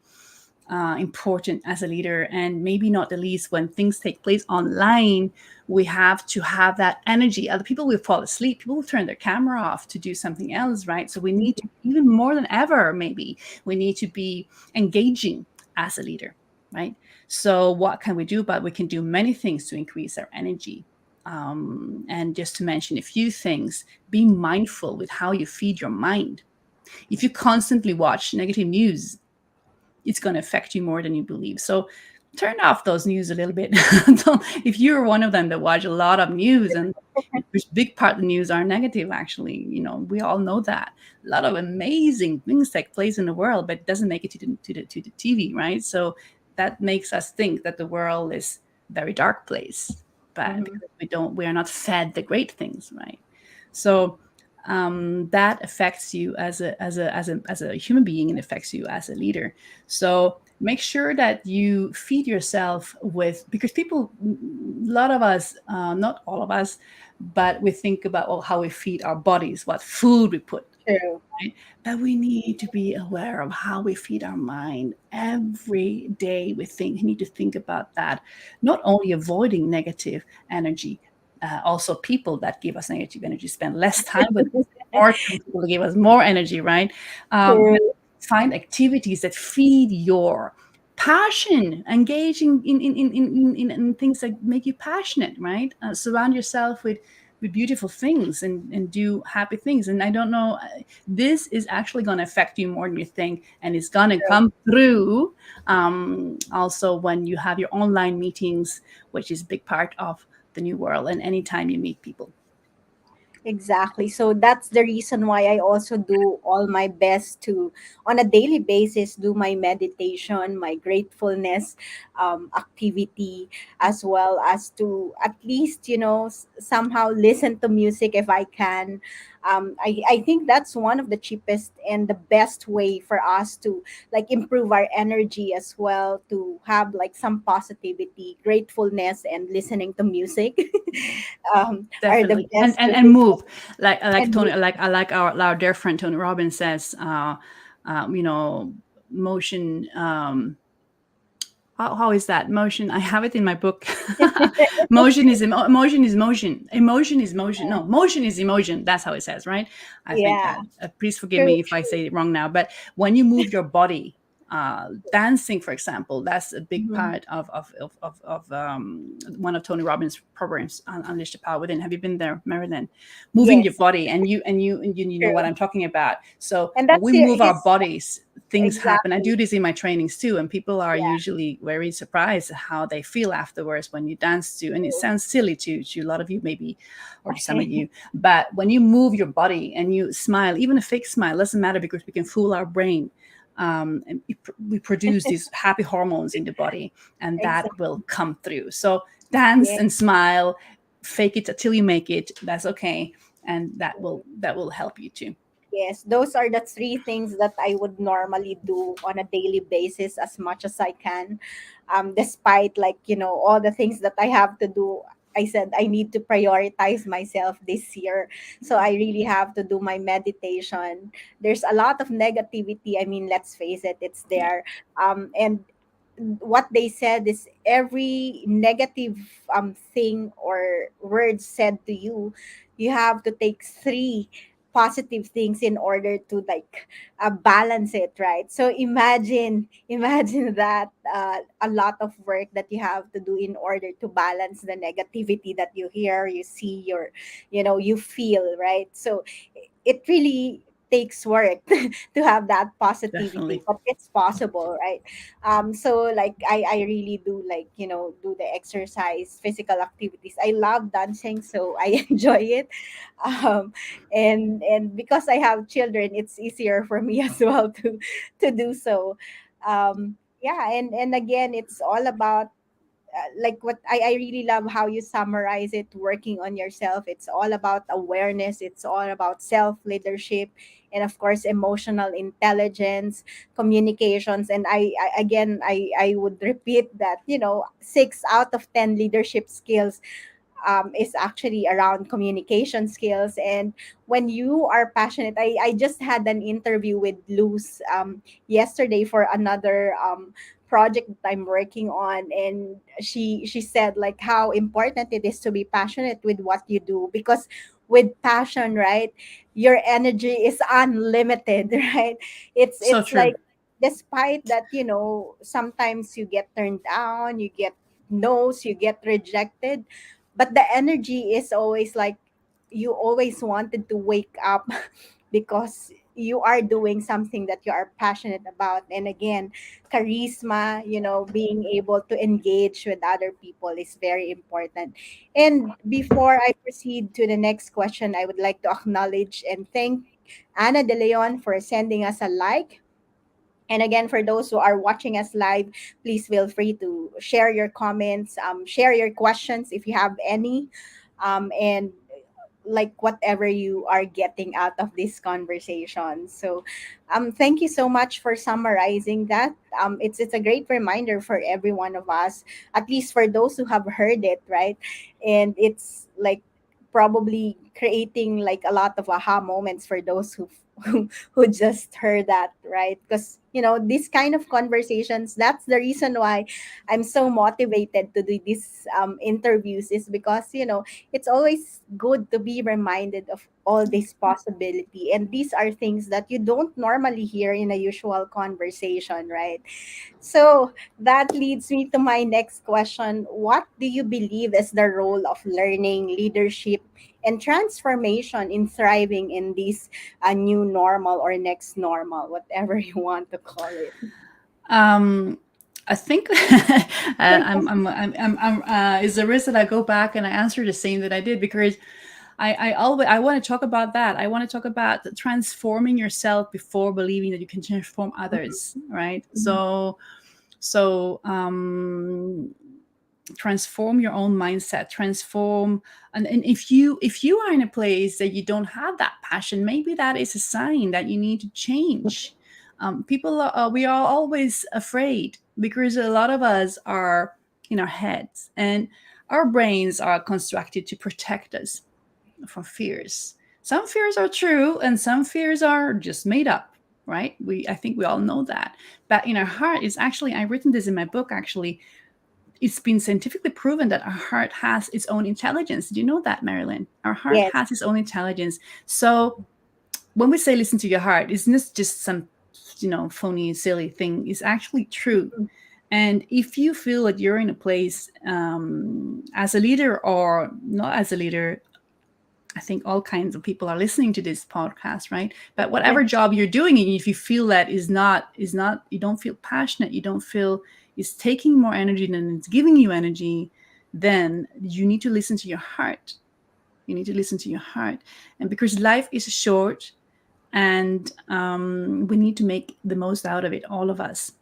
important as a leader, and maybe not the least when things take place online. We have to have that energy. Other people will fall asleep. People will turn their camera off to do something else, right? So we need to, even more than ever, maybe we need to be engaging as a leader, right? So what can we do? But we can do many things to increase our energy. And just to mention a few things, be mindful with how you feed your mind. If you constantly watch negative news, it's going to affect you more than you believe. So turn off those news a little bit. If you're one of them that watch a lot of news, and there's big part of the news are negative, actually, we all know that a lot of amazing things take place in the world, but it doesn't make it to the TV, right? So that makes us think that the world is a very dark place, but mhm, because we are not fed the great things, right? So that affects you as a human being, and affects you as a leader. So make sure that you feed yourself with, because people, a lot of us, not all of us, but we think about, well, how we feed our bodies, what food we put, True. right? But we need to be aware of how we feed our mind every day. We need to think about that, not only avoiding negative energy, also people that give us negative energy, spend less time with us, more time people to give us more energy, right? But True. find activities that feed your passion, engaging in things that make you passionate, right? Surround yourself with beautiful things, and do happy things. And I don't know, this is actually going to affect you more than you think, and it's going to True. come through, also when you have your online meetings, which is a big part of the new world, and anytime you meet people. Exactly. So that's the reason why I also do all my best to, on a daily basis, do my meditation, my gratefulness activity, as well as to at least, somehow listen to music if I can. I think that's one of the cheapest and the best way for us to like improve our energy as well, to have like some positivity, gratefulness, and listening to music are the Definitely, and best and way. move, like And Tony, like I like our dear friend Tony Robbins says, you know, motion. How is that motion? I have it in my book. Motion is motion. Emotion is motion. No, motion is emotion. That's how it says, right? I think. yeah, Please forgive true, me if I true. say it wrong now. But when you move your body, dancing, for example, that's a big Mhm. part of one of Tony Robbins' programs on Unleash the Power Within. Have you been there, Marilyn? Moving your Yes, body, and you know what true. I'm talking about. So And when that's we move our his bodies, things happen. I exactly. do this in my trainings too, and people are Yeah, usually very surprised how they feel afterwards when you dance to. And it true. sounds silly to a lot of you, maybe, or to some of you, but when you move your body and you smile, even a fake smile doesn't matter, because we can fool our brain. And we produce these happy hormones in the body, and that Exactly. will come through. So dance Yeah. and smile, fake it until you make it. That's okay, and that will help you too. Yes, those are the three things that I would normally do on a daily basis as much as I can. Despite like, all the things that I have to do. I said I need to prioritize myself this year. So I really have to do my meditation. There's a lot of negativity. I mean, let's face it, it's Yeah, there. And what they said is every negative thing or word said to you, you have to take three positive things in order to like balance it, right? So imagine that a lot of work that you have to do in order to balance the negativity that you hear, you see, you feel, right? So it really takes work to have that positivity, definitely. but it's possible, right? So like I really do like, do the exercise, physical activities. I love dancing, so I enjoy it. um and because I have children, it's easier for me as well to do so. Yeah, and again, it's all about like what I really love how you summarize it, working on yourself. It's all about awareness, it's all about self leadership, and of course emotional intelligence, communications. And I would repeat that, 6 out of 10 leadership skills is actually around communication skills. And when you are passionate, I just had an interview with Luz yesterday for another project that I'm working on, and she said like how important it is to be passionate with what you do, because with passion, right, your energy is unlimited, right? So It's true. like, despite that, sometimes you get turned down, you get no's, you get rejected, but the energy is always like you always wanted to wake up because you are doing something that you are passionate about. And again, charisma, being able to engage with other people is very important. And before I proceed to the next question, I would like to acknowledge and thank Anna De Leon for sending us a like. And again, for those who are watching us live, please feel free to share your comments, share your questions if you have any. And like whatever you are getting out of this conversation. So thank you so much for summarizing that. It's a great reminder for every one of us, at least for those who have heard it, right? And it's like probably creating like a lot of aha moments for those who who just heard that, right? Because these kind of conversations, that's the reason why I'm so motivated to do these interviews, is because it's always good to be reminded of all this possibility, and these are things that you don't normally hear in a usual conversation, right? So that leads me to my next question. What do you believe is the role of learning, leadership, and transformation in thriving in this new normal or next normal, whatever you want to call it? Um, I think is the risk that I go back and I answer the same that I did, because I want to talk about that. I want to talk about transforming yourself before believing that you can transform others, right? Mhm. So transform your own mindset, transform. And if you are in a place that you don't have that passion, maybe that is a sign that you need to change. People are, we are always afraid because a lot of us are in our heads, and our brains are constructed to protect us from fears. Some fears are true and some fears are just made up, right? I think we all know that. But in our heart is actually, I've written this in my book actually, it's been scientifically proven that our heart has its own intelligence. Did you know that, Marilyn? Our heart Yes. has its own intelligence. So when we say listen to your heart, it's not just some, phony, silly thing. It's actually true. And if you feel that you're in a place, as a leader or not as a leader, I think all kinds of people are listening to this podcast, right? But Yeah. whatever job you're doing, and if you feel that is not, you don't feel passionate, you don't feel it's taking more energy than it's giving you energy, then you need to listen to your heart. You need to listen to your heart, and because life is short, and we need to make the most out of it, all of us.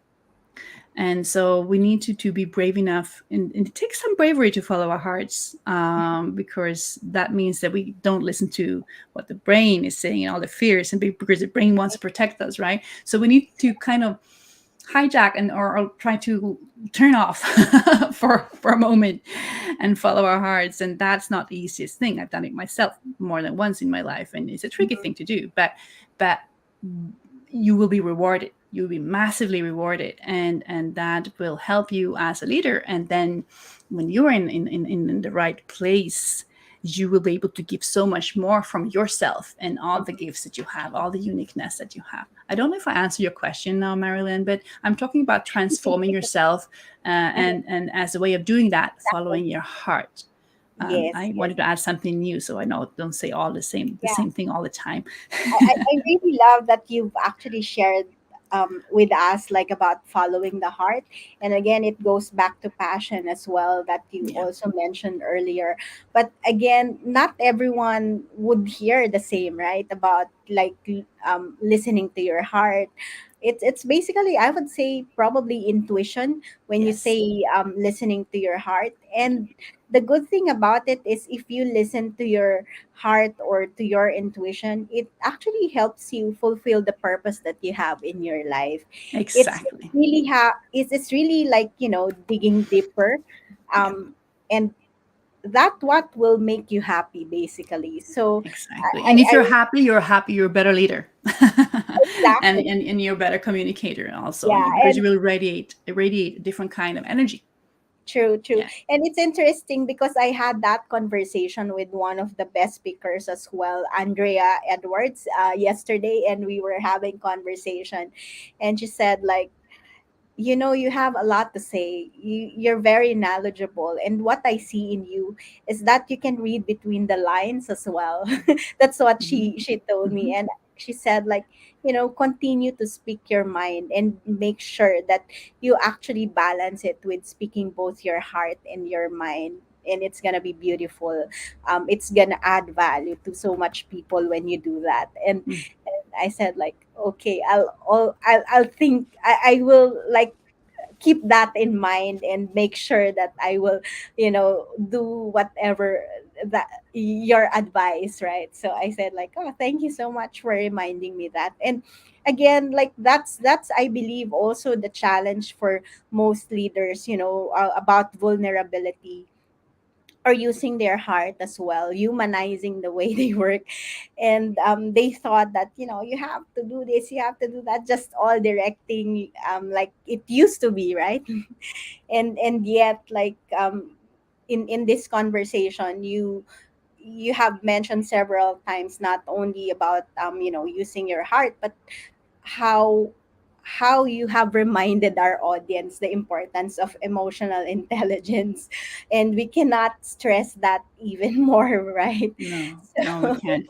And so we need to be brave enough, and it takes some bravery to follow our hearts, because that means that we don't listen to what the brain is saying and all the fears, and because the brain wants to protect us, right? So we need to kind of hijack and or try to turn off for a moment and follow our hearts. And that's not the easiest thing. I've done it myself more than once in my life, and it's a tricky Mhm. thing to do, but you will be rewarded, you'll be massively rewarded, and that will help you as a leader. And then when you're in the right place, you will be able to give so much more from yourself and all the gifts that you have, all the uniqueness that you have. I don't know if I answer your question now, Marilyn, but I'm talking about transforming yourself, and as a way of doing that, following your heart. Yes, I yes. wanted to add something new, so I know don't say all the Yeah. same thing all the time. I really love that you've actually shared with us like about following the heart. And again, it goes back to passion as well that you Yeah, also mentioned earlier. But again, not everyone would hear the same, right? About like listening to your heart. It's basically, I would say, probably intuition when you yes, say listening to your heart. And the good thing about it is if you listen to your heart or to your intuition, it actually helps you fulfill the purpose that you have in your life. It's exactly. really it's really like digging deeper, Yeah, and that what will make you happy basically. So exactly. I, And if I you're happy, you're happy, you're a better leader. and, exactly. and and you're a better communicator also, Yeah, because you and will radiate a different kind of energy. true, true. Yeah. And it's interesting because I had that conversation with one of the best speakers as well, Andrea Edwards, yesterday, and we were having conversation, and she said like, you have a lot to say. You're very knowledgeable, and what I see in you is that you can read between the lines as well. That's what Hmm. she told me. Hmm. And she said like, continue to speak your mind and make sure that you actually balance it with speaking both your heart and your mind, and it's gonna be beautiful. It's gonna add value to so much people when you do that. And I said like, okay, I'll think, I will like keep that in mind and make sure that I will, do whatever that your advice, right? So I said like, oh, thank you so much for reminding me that. And again, like that's I believe also the challenge for most leaders, about vulnerability, or using their heart as well, humanizing the way they work. And they thought that, you have to do this, you have to do that, just all directing, like it used to be, right? And yet, like, in this conversation, you have mentioned several times not only about, using your heart, but how how you have reminded our audience the importance of emotional intelligence, and we cannot stress that even more, right? No, no, we So can't.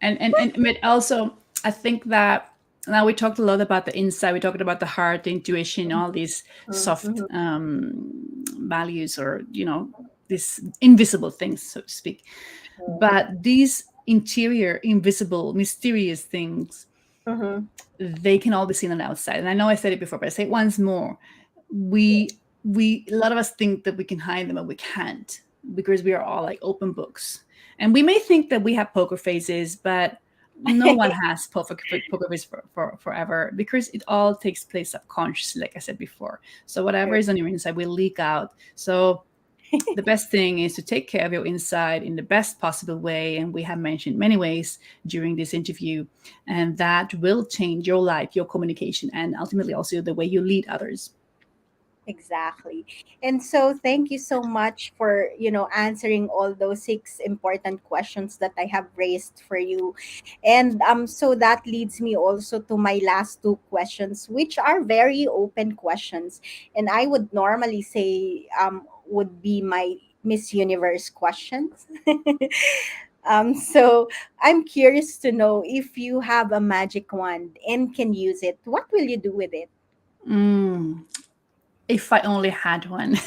And but also, I think that now we talked a lot about the inside. We talked about the heart, the intuition, all these soft Mhm, values, or these invisible things, so to speak. But these interior, invisible, mysterious things, mhm, they can all be seen on the outside. And I know I said it before, but I say it once more. We a lot of us think that we can hide them, but we can't, because we are all like open books. And we may think that we have poker faces, but no one has poker face for forever, because it all takes place subconsciously, like I said before. So whatever true. is on your inside will leak out. So the best thing is to take care of your inside in the best possible way. And we have mentioned many ways during this interview, and that will change your life, your communication, and ultimately also the way you lead others. Exactly. And so thank you so much for, answering all those six important questions that I have raised for you. And so that leads me also to my last two questions, which are very open questions. And I would normally say would be my Miss Universe questions. So I'm curious to know, if you have a magic wand and can use it, what will you do with it? Mm, if I only had one.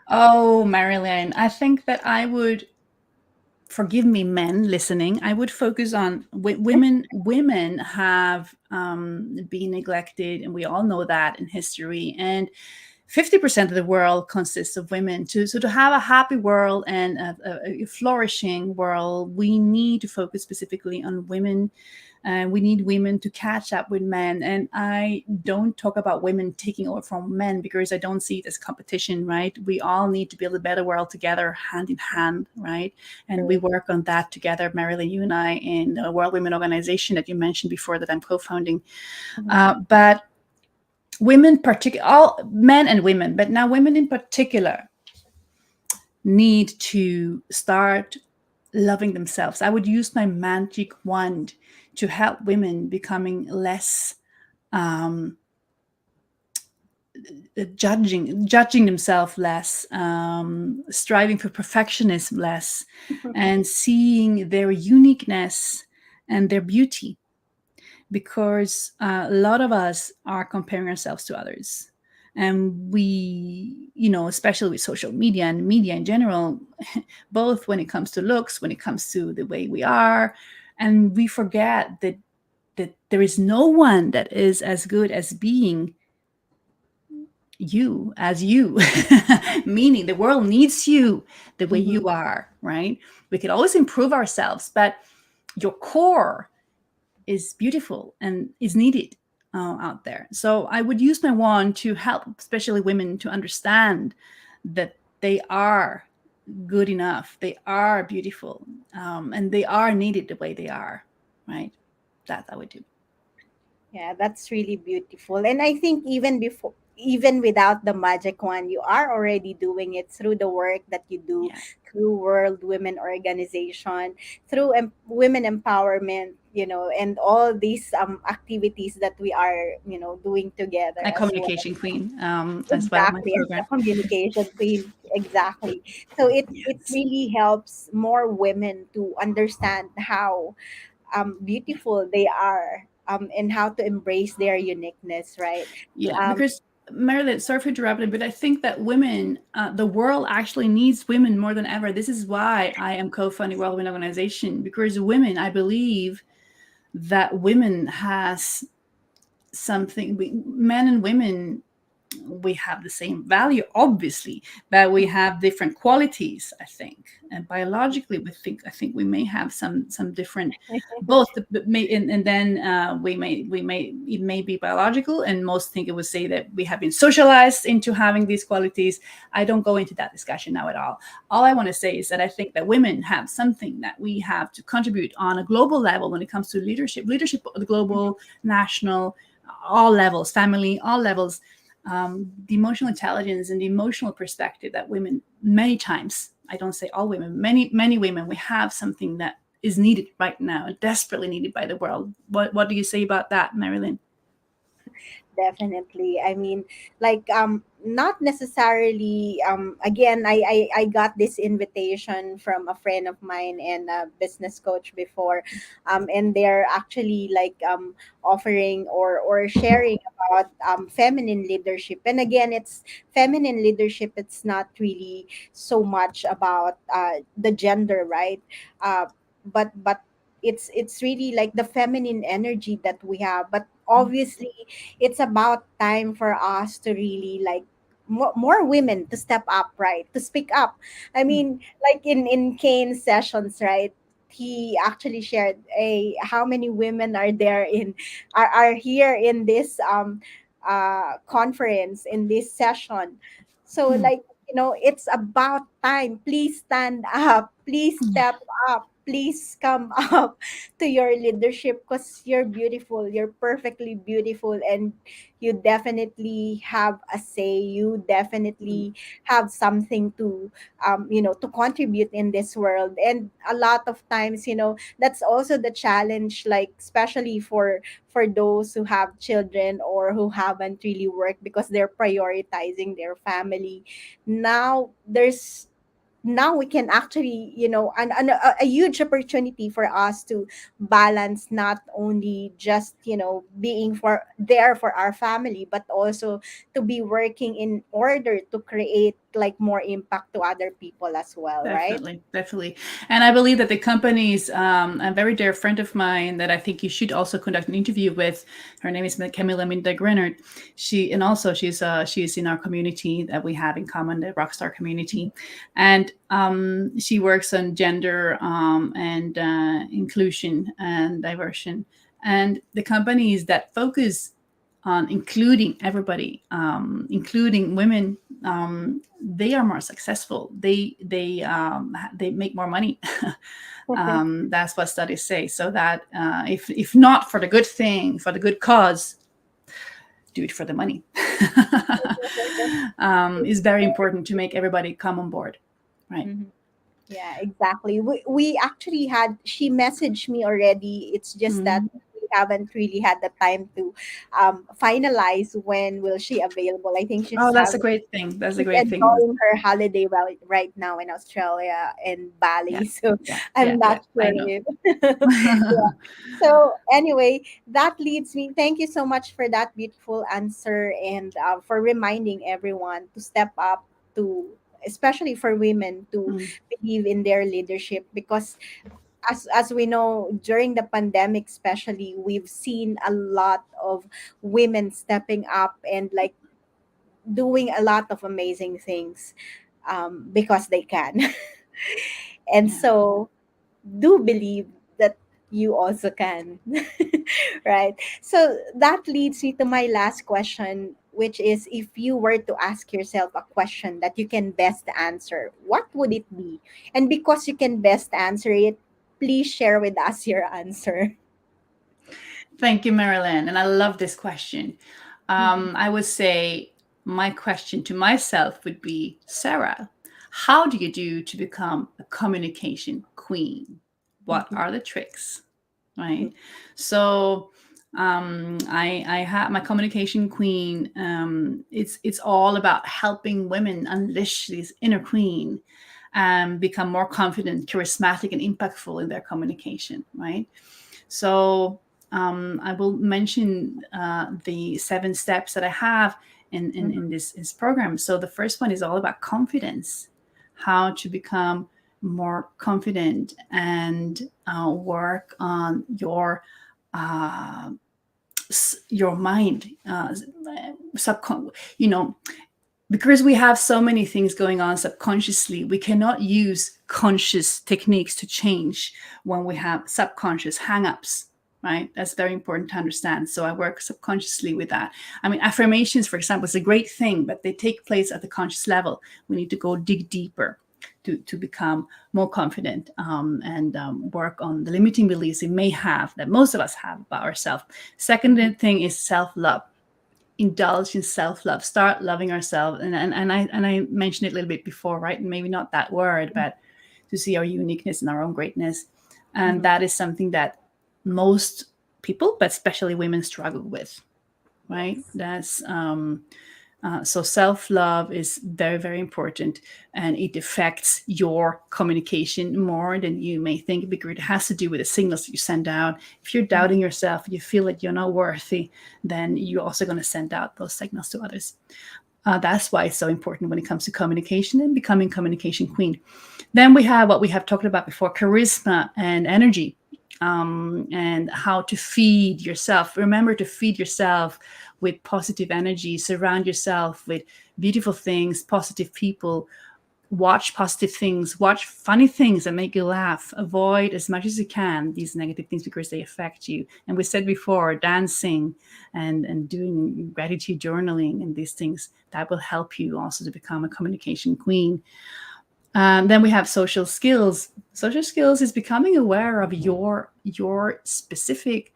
Oh, Marilyn, I think that I would, forgive me, men listening, I would focus on women. Women have been neglected, and we all know that in history. And 50% of the world consists of women. So to have a happy world and a flourishing world, we need to focus specifically on women. We need women to catch up with men. And I don't talk about women taking over from men, because I don't see it as competition, right? We all need to build a better world together, hand in hand, right? And we True. work on that together, Marilyn, you and I, in the World Women Organization that you mentioned before, that I'm co-founding. Mhm, But women, particular, all men and women, but now women in particular, need to start loving themselves. I would use my magic wand to help women becoming less um, judging themselves less, striving for perfectionism less, and seeing their uniqueness and their beauty. Because a lot of us are comparing ourselves to others, and we, especially with social media and media in general, both when it comes to looks, when it comes to the way we are, and we forget that there is no one that is as good as being you as you. Meaning the world needs you the way mhm, you are, right? We can always improve ourselves, but your core is beautiful and is needed out there. So I would use my wand to help, especially women, to understand that they are good enough, they are beautiful, and they are needed the way they are, right? That I would do. Yeah, that's really beautiful. And I think even without the magic one, you are already doing it through the work that you do, Yeah. through World Women Organization, through women empowerment, and all these activities that we are, doing together A as well. communication queen, as well, my Exactly, as a program. communication queen. Exactly. So it Yes. really helps more women to understand how beautiful they are, and how to embrace their uniqueness, right? Yeah, um, because Marilyn, sorry for interrupting, but I think that women, the world actually needs women more than ever. This is why I am co-founding World Women Organization, because women, I believe that women has something. Men and women we have the same value, obviously, but we have different qualities, I think. And biologically, I think we may have some different, both, and then it may be biological, and most think it would say that we have been socialized into having these qualities. I don't go into that discussion now at all. All I want to say is that I think that women have something that we have to contribute on a global level when it comes to leadership, the global, national, all levels, family, all levels. The emotional intelligence and the emotional perspective that women, many times, I don't say all women, many women, we have something that is needed right now, desperately needed by the world. What do you say about that, Marilyn? Definitely. I mean, like, not necessarily, again, I got this invitation from a friend of mine and a business coach before, and they're actually like, offering or sharing about feminine leadership. And again, it's feminine leadership. It's not really so much about the gender, right? uh, but it's really like the feminine energy that we have. But obviously, it's about time for us to really like more women to step up, right, to speak up. I mean, like in Kane's sessions, right, he actually shared a how many women are there in are here in this conference, in this session. So Mm, like, it's about time. Please stand up, please step up, please come up to your leadership, because you're beautiful, you're perfectly beautiful, and you definitely have a say, you mm, definitely have something to to contribute in this world. And a lot of times, that's also the challenge, like especially for those who have children or who haven't really worked because they're prioritizing their family. Now we can actually, a huge opportunity for us to balance, not only just being for there for our family, but also to be working in order to create like more impact to other people as well, right? definitely, definitely. And I believe that the companies, a very dear friend of mine that I think you should also conduct an interview with, her name is Camilla Minda Grenard. And also she's in our community that we have in common, the Rockstar community. And she works on gender, and inclusion and diversion. And the companies that focus on including everybody, including women, they are more successful. They make more money. That's what studies say. So that if not for the good thing, for the good cause, do it for the money. Is very important to make everybody come on board, right? Mhm. Yeah, exactly. We actually had, she messaged me already. It's just that Mm. we haven't really had the time to finalize when will she available. I think Oh, that's a great thing. That's a she's great thing. enjoying her holiday right now in Australia and Yeah, Bali. So yeah, yeah, I'm yeah. not I sure know. if yeah. So anyway, that leads me. Thank you so much for that beautiful answer, and for reminding everyone to step up, to especially for women to Mm, believe in their leadership, because as we know, during the pandemic especially, we've seen a lot of women stepping up and like doing a lot of amazing things, because they can. And yeah. so do believe that you also can. Right? So that leads me to my last question, which is, if you were to ask yourself a question that you can best answer, what would it be? And because you can best answer it, please share with us your answer. Thank you, Marilyn. And I love this question. Mhm. I would say my question to myself would be, Sarah, how do you do to become a communication queen? What Mhm. are the tricks? Right. So I have my communication queen. It's all about helping women unleash this inner queen and become more confident, charismatic, and impactful in their communication. Right. So I will mention the 7 steps that I have in this program. So the first one is all about confidence, how to become more confident and work on your uh, your mind, subcon you know because we have so many things going on subconsciously, we cannot use conscious techniques to change when we have subconscious hang-ups, right? That's very important to understand. So I work subconsciously with that. I mean, affirmations, for example, is a great thing, but they take place at the conscious level. We need to go dig deeper to become more confident, and work on the limiting beliefs we may have, that most of us have about ourselves. Mhm. Second thing is self-love. Indulge in self-love, start loving ourselves, and I mentioned it a little bit before, right? And maybe not that word, but to see our uniqueness and our own greatness. And Mhm. that is something that most people, but especially women, struggle with, right? Yes. That's so self love is very, very important, and it affects your communication more than you may think, because it has to do with the signals that you send out. If you're Mhm. doubting yourself, you feel that you're not worthy, then you're also going to send out those signals to others. That's why it's so important when it comes to communication and becoming communication queen. Then we have what we have talked about before: charisma and energy, and how to feed yourself. Remember to feed yourself with positive energy, surround yourself with beautiful things, positive people, watch positive things, watch funny things that make you laugh, avoid as much as you can these negative things because they affect you. And we said before, dancing and doing gratitude journaling and these things, that will help you also to become a communication queen. Then we have social skills. Social skills is becoming aware of your specific.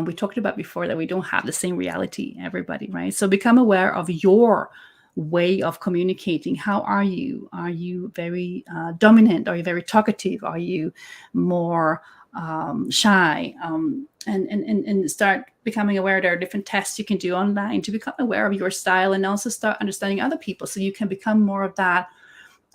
We talked about before that we don't have the same reality, everybody, right? So become aware of your way of communicating. How are you? Are you very dominant? Are you very talkative? Are you more shy? And start becoming aware there are different tests you can do online to become aware of your style, and also start understanding other people, so you can become more of that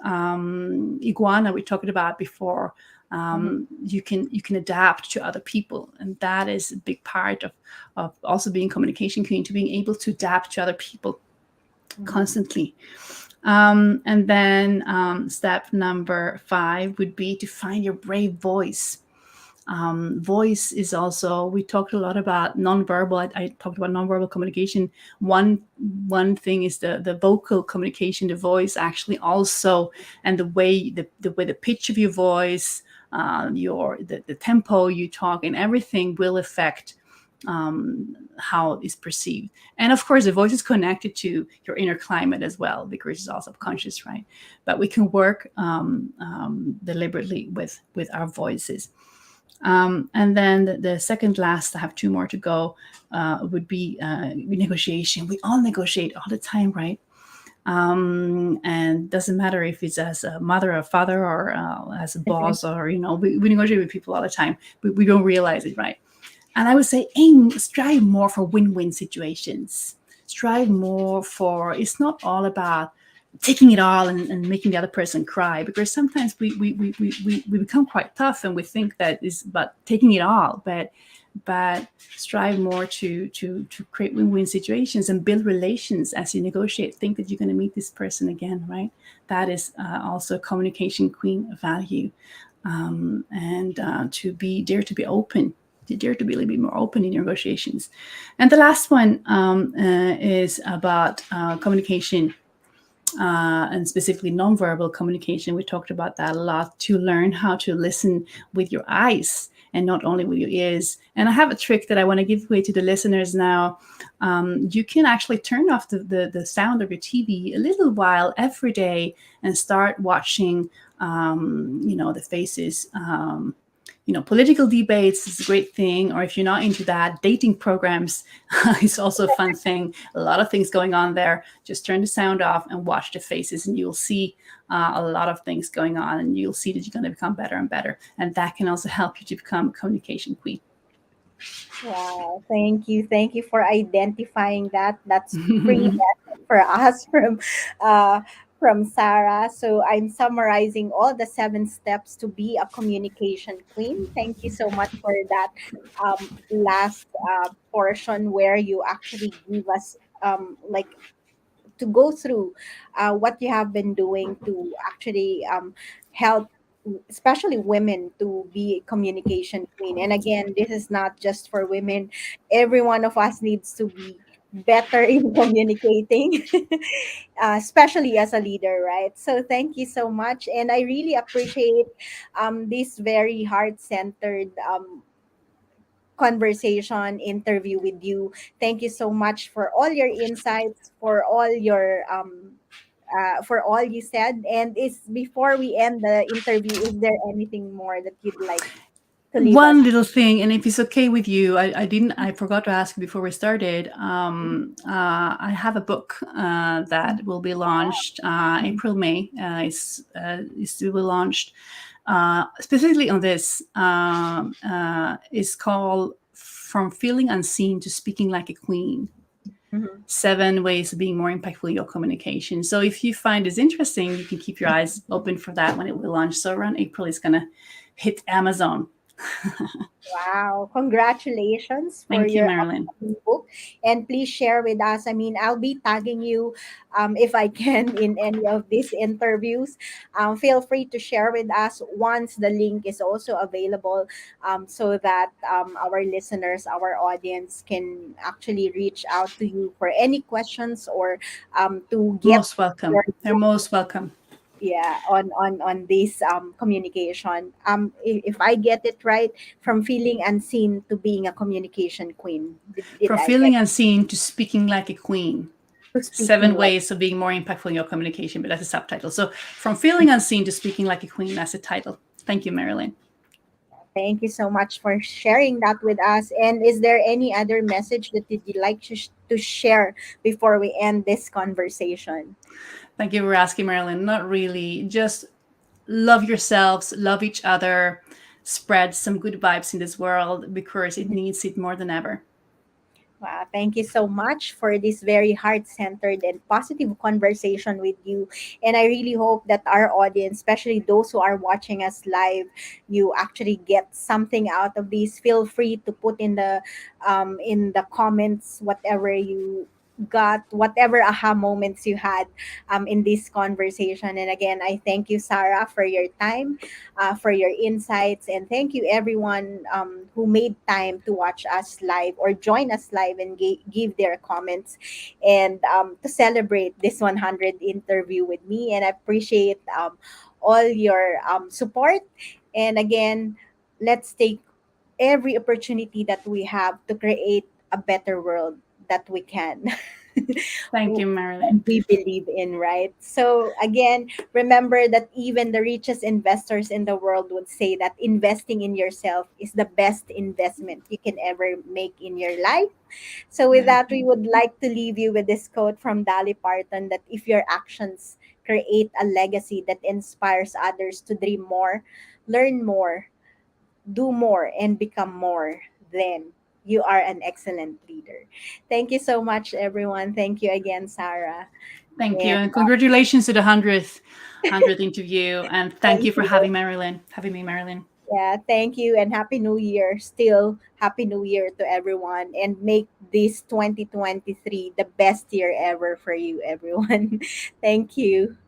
iguana we talked about before. Mhm. You can adapt to other people, and that is a big part of also being communication queen, to being able to adapt to other people Mhm. constantly. And then step number 5 would be to find your brave voice. Voice is also, we talked a lot about nonverbal. I talked about nonverbal communication. One thing is the vocal communication, the voice actually also, and the way the pitch of your voice, the tempo you talk, and everything will affect how it is perceived. And of course, the voice is connected to your inner climate as well, because it's all subconscious, right? But we can work deliberately with our voices. And then the second last, I have two more to go, would be negotiation. We all negotiate all the time, right? And doesn't matter if it's as a mother or father, or as a boss, or we negotiate with people all the time, but we don't realize it, right? And I would say strive more for win-win situations. Strive more for, it's not all about taking it all and making the other person cry, because sometimes we become quite tough and we think that is about taking it all, but strive more to create win-win situations and build relations as you negotiate. Think that you're going to meet this person again, right? That is also a communication queen value. And to be dare to be open, to dare to be a little bit more open in your negotiations. And the last one is about communication, and specifically nonverbal communication. We talked about that a lot, to learn how to listen with your eyes and not only with your ears. And I have a trick that I want to give away to the listeners now. You can actually turn off the sound of your TV a little while every day and start watching, the faces. Political debates is a great thing, or if you're not into that, dating programs is also a fun thing. A lot of things going on there. Just turn the sound off and watch the faces, and you'll see a lot of things going on, and you'll see that you're going to become better and better. And that can also help you to become a communication queen. Wow, thank you. Thank you for identifying that. That's free lesson for us uh from Sarah. So I'm summarizing all the 7 steps to be a communication queen. Thank you so much for that last portion where you actually give us like to go through what you have been doing to actually help. especially women, to be a communication queen. And again, this is not just for women. Every one of us needs to be better in communicating, especially as a leader, right? So thank you so much, and I really appreciate this very heart-centered conversation interview with you. Thank you so much for all your insights, for all you said. And is before we end the interview, is there anything more that you'd like to leave us? One little thing, and if it's okay with you, I forgot to ask before we started. I have a book that will be launched April May. Is to be launched specifically on this. Is called "From Feeling Unseen to Speaking Like a Queen." Mhm. 7 ways of being more impactful in your communication. So if you find this interesting, you can keep your eyes open for that when it will launch. So around April, it's gonna hit Amazon. Wow, congratulations for Thank you, your Marilyn. upcoming book. And please share with us. I mean, I'll be tagging you if I can in any of these interviews. Feel free to share with us once the link is also available, so that our listeners, our audience can actually reach out to you for any questions, or to get Most welcome. your They're book, most welcome. yeah, on this communication. If I get it right, from feeling unseen to being a communication queen, did From I get feeling unseen to speaking like a queen. to Seven speaking like? ways of being more impactful in your communication, but that's a subtitle. So from feeling unseen to speaking like a queen, that's a title. Thank you, Marilyn. Thank you so much for sharing that with us. And is there any other message that you'd like to share before we end this conversation? Thank you for asking, Marilyn. Not really. Just love yourselves, love each other, spread some good vibes in this world because it needs it more than ever. Wow, thank you so much for this very heart centered and positive conversation with you. And I really hope that our audience, especially those who are watching us live, you actually get something out of this. Feel free to put in the comments whatever you got, whatever aha moments you had in this conversation. And again, I thank you, Sarah, for your time, for your insights. And thank you, everyone who made time to watch us live or join us live and give their comments, and to celebrate this 100 interview with me. And I appreciate all your support. And again, let's take every opportunity that we have to create a better world that we can. Thank you, Marilyn. We believe in, right? So again, remember that even the richest investors in the world would say that investing in yourself is the best investment you can ever make in your life. So with that, we would like to leave you with this quote from Dolly Parton, that if your actions create a legacy that inspires others to dream more, learn more, do more, and become more, then you are an excellent leader. Thank you so much, everyone. Thank you again, Sarah. Thank you. And And congratulations to the 100th interview. And thank thank you for you. having me, Marilyn. Yeah, thank you, and Happy New Year. Still, Happy New Year to everyone, and make this 2023 the best year ever for you, everyone. Thank you.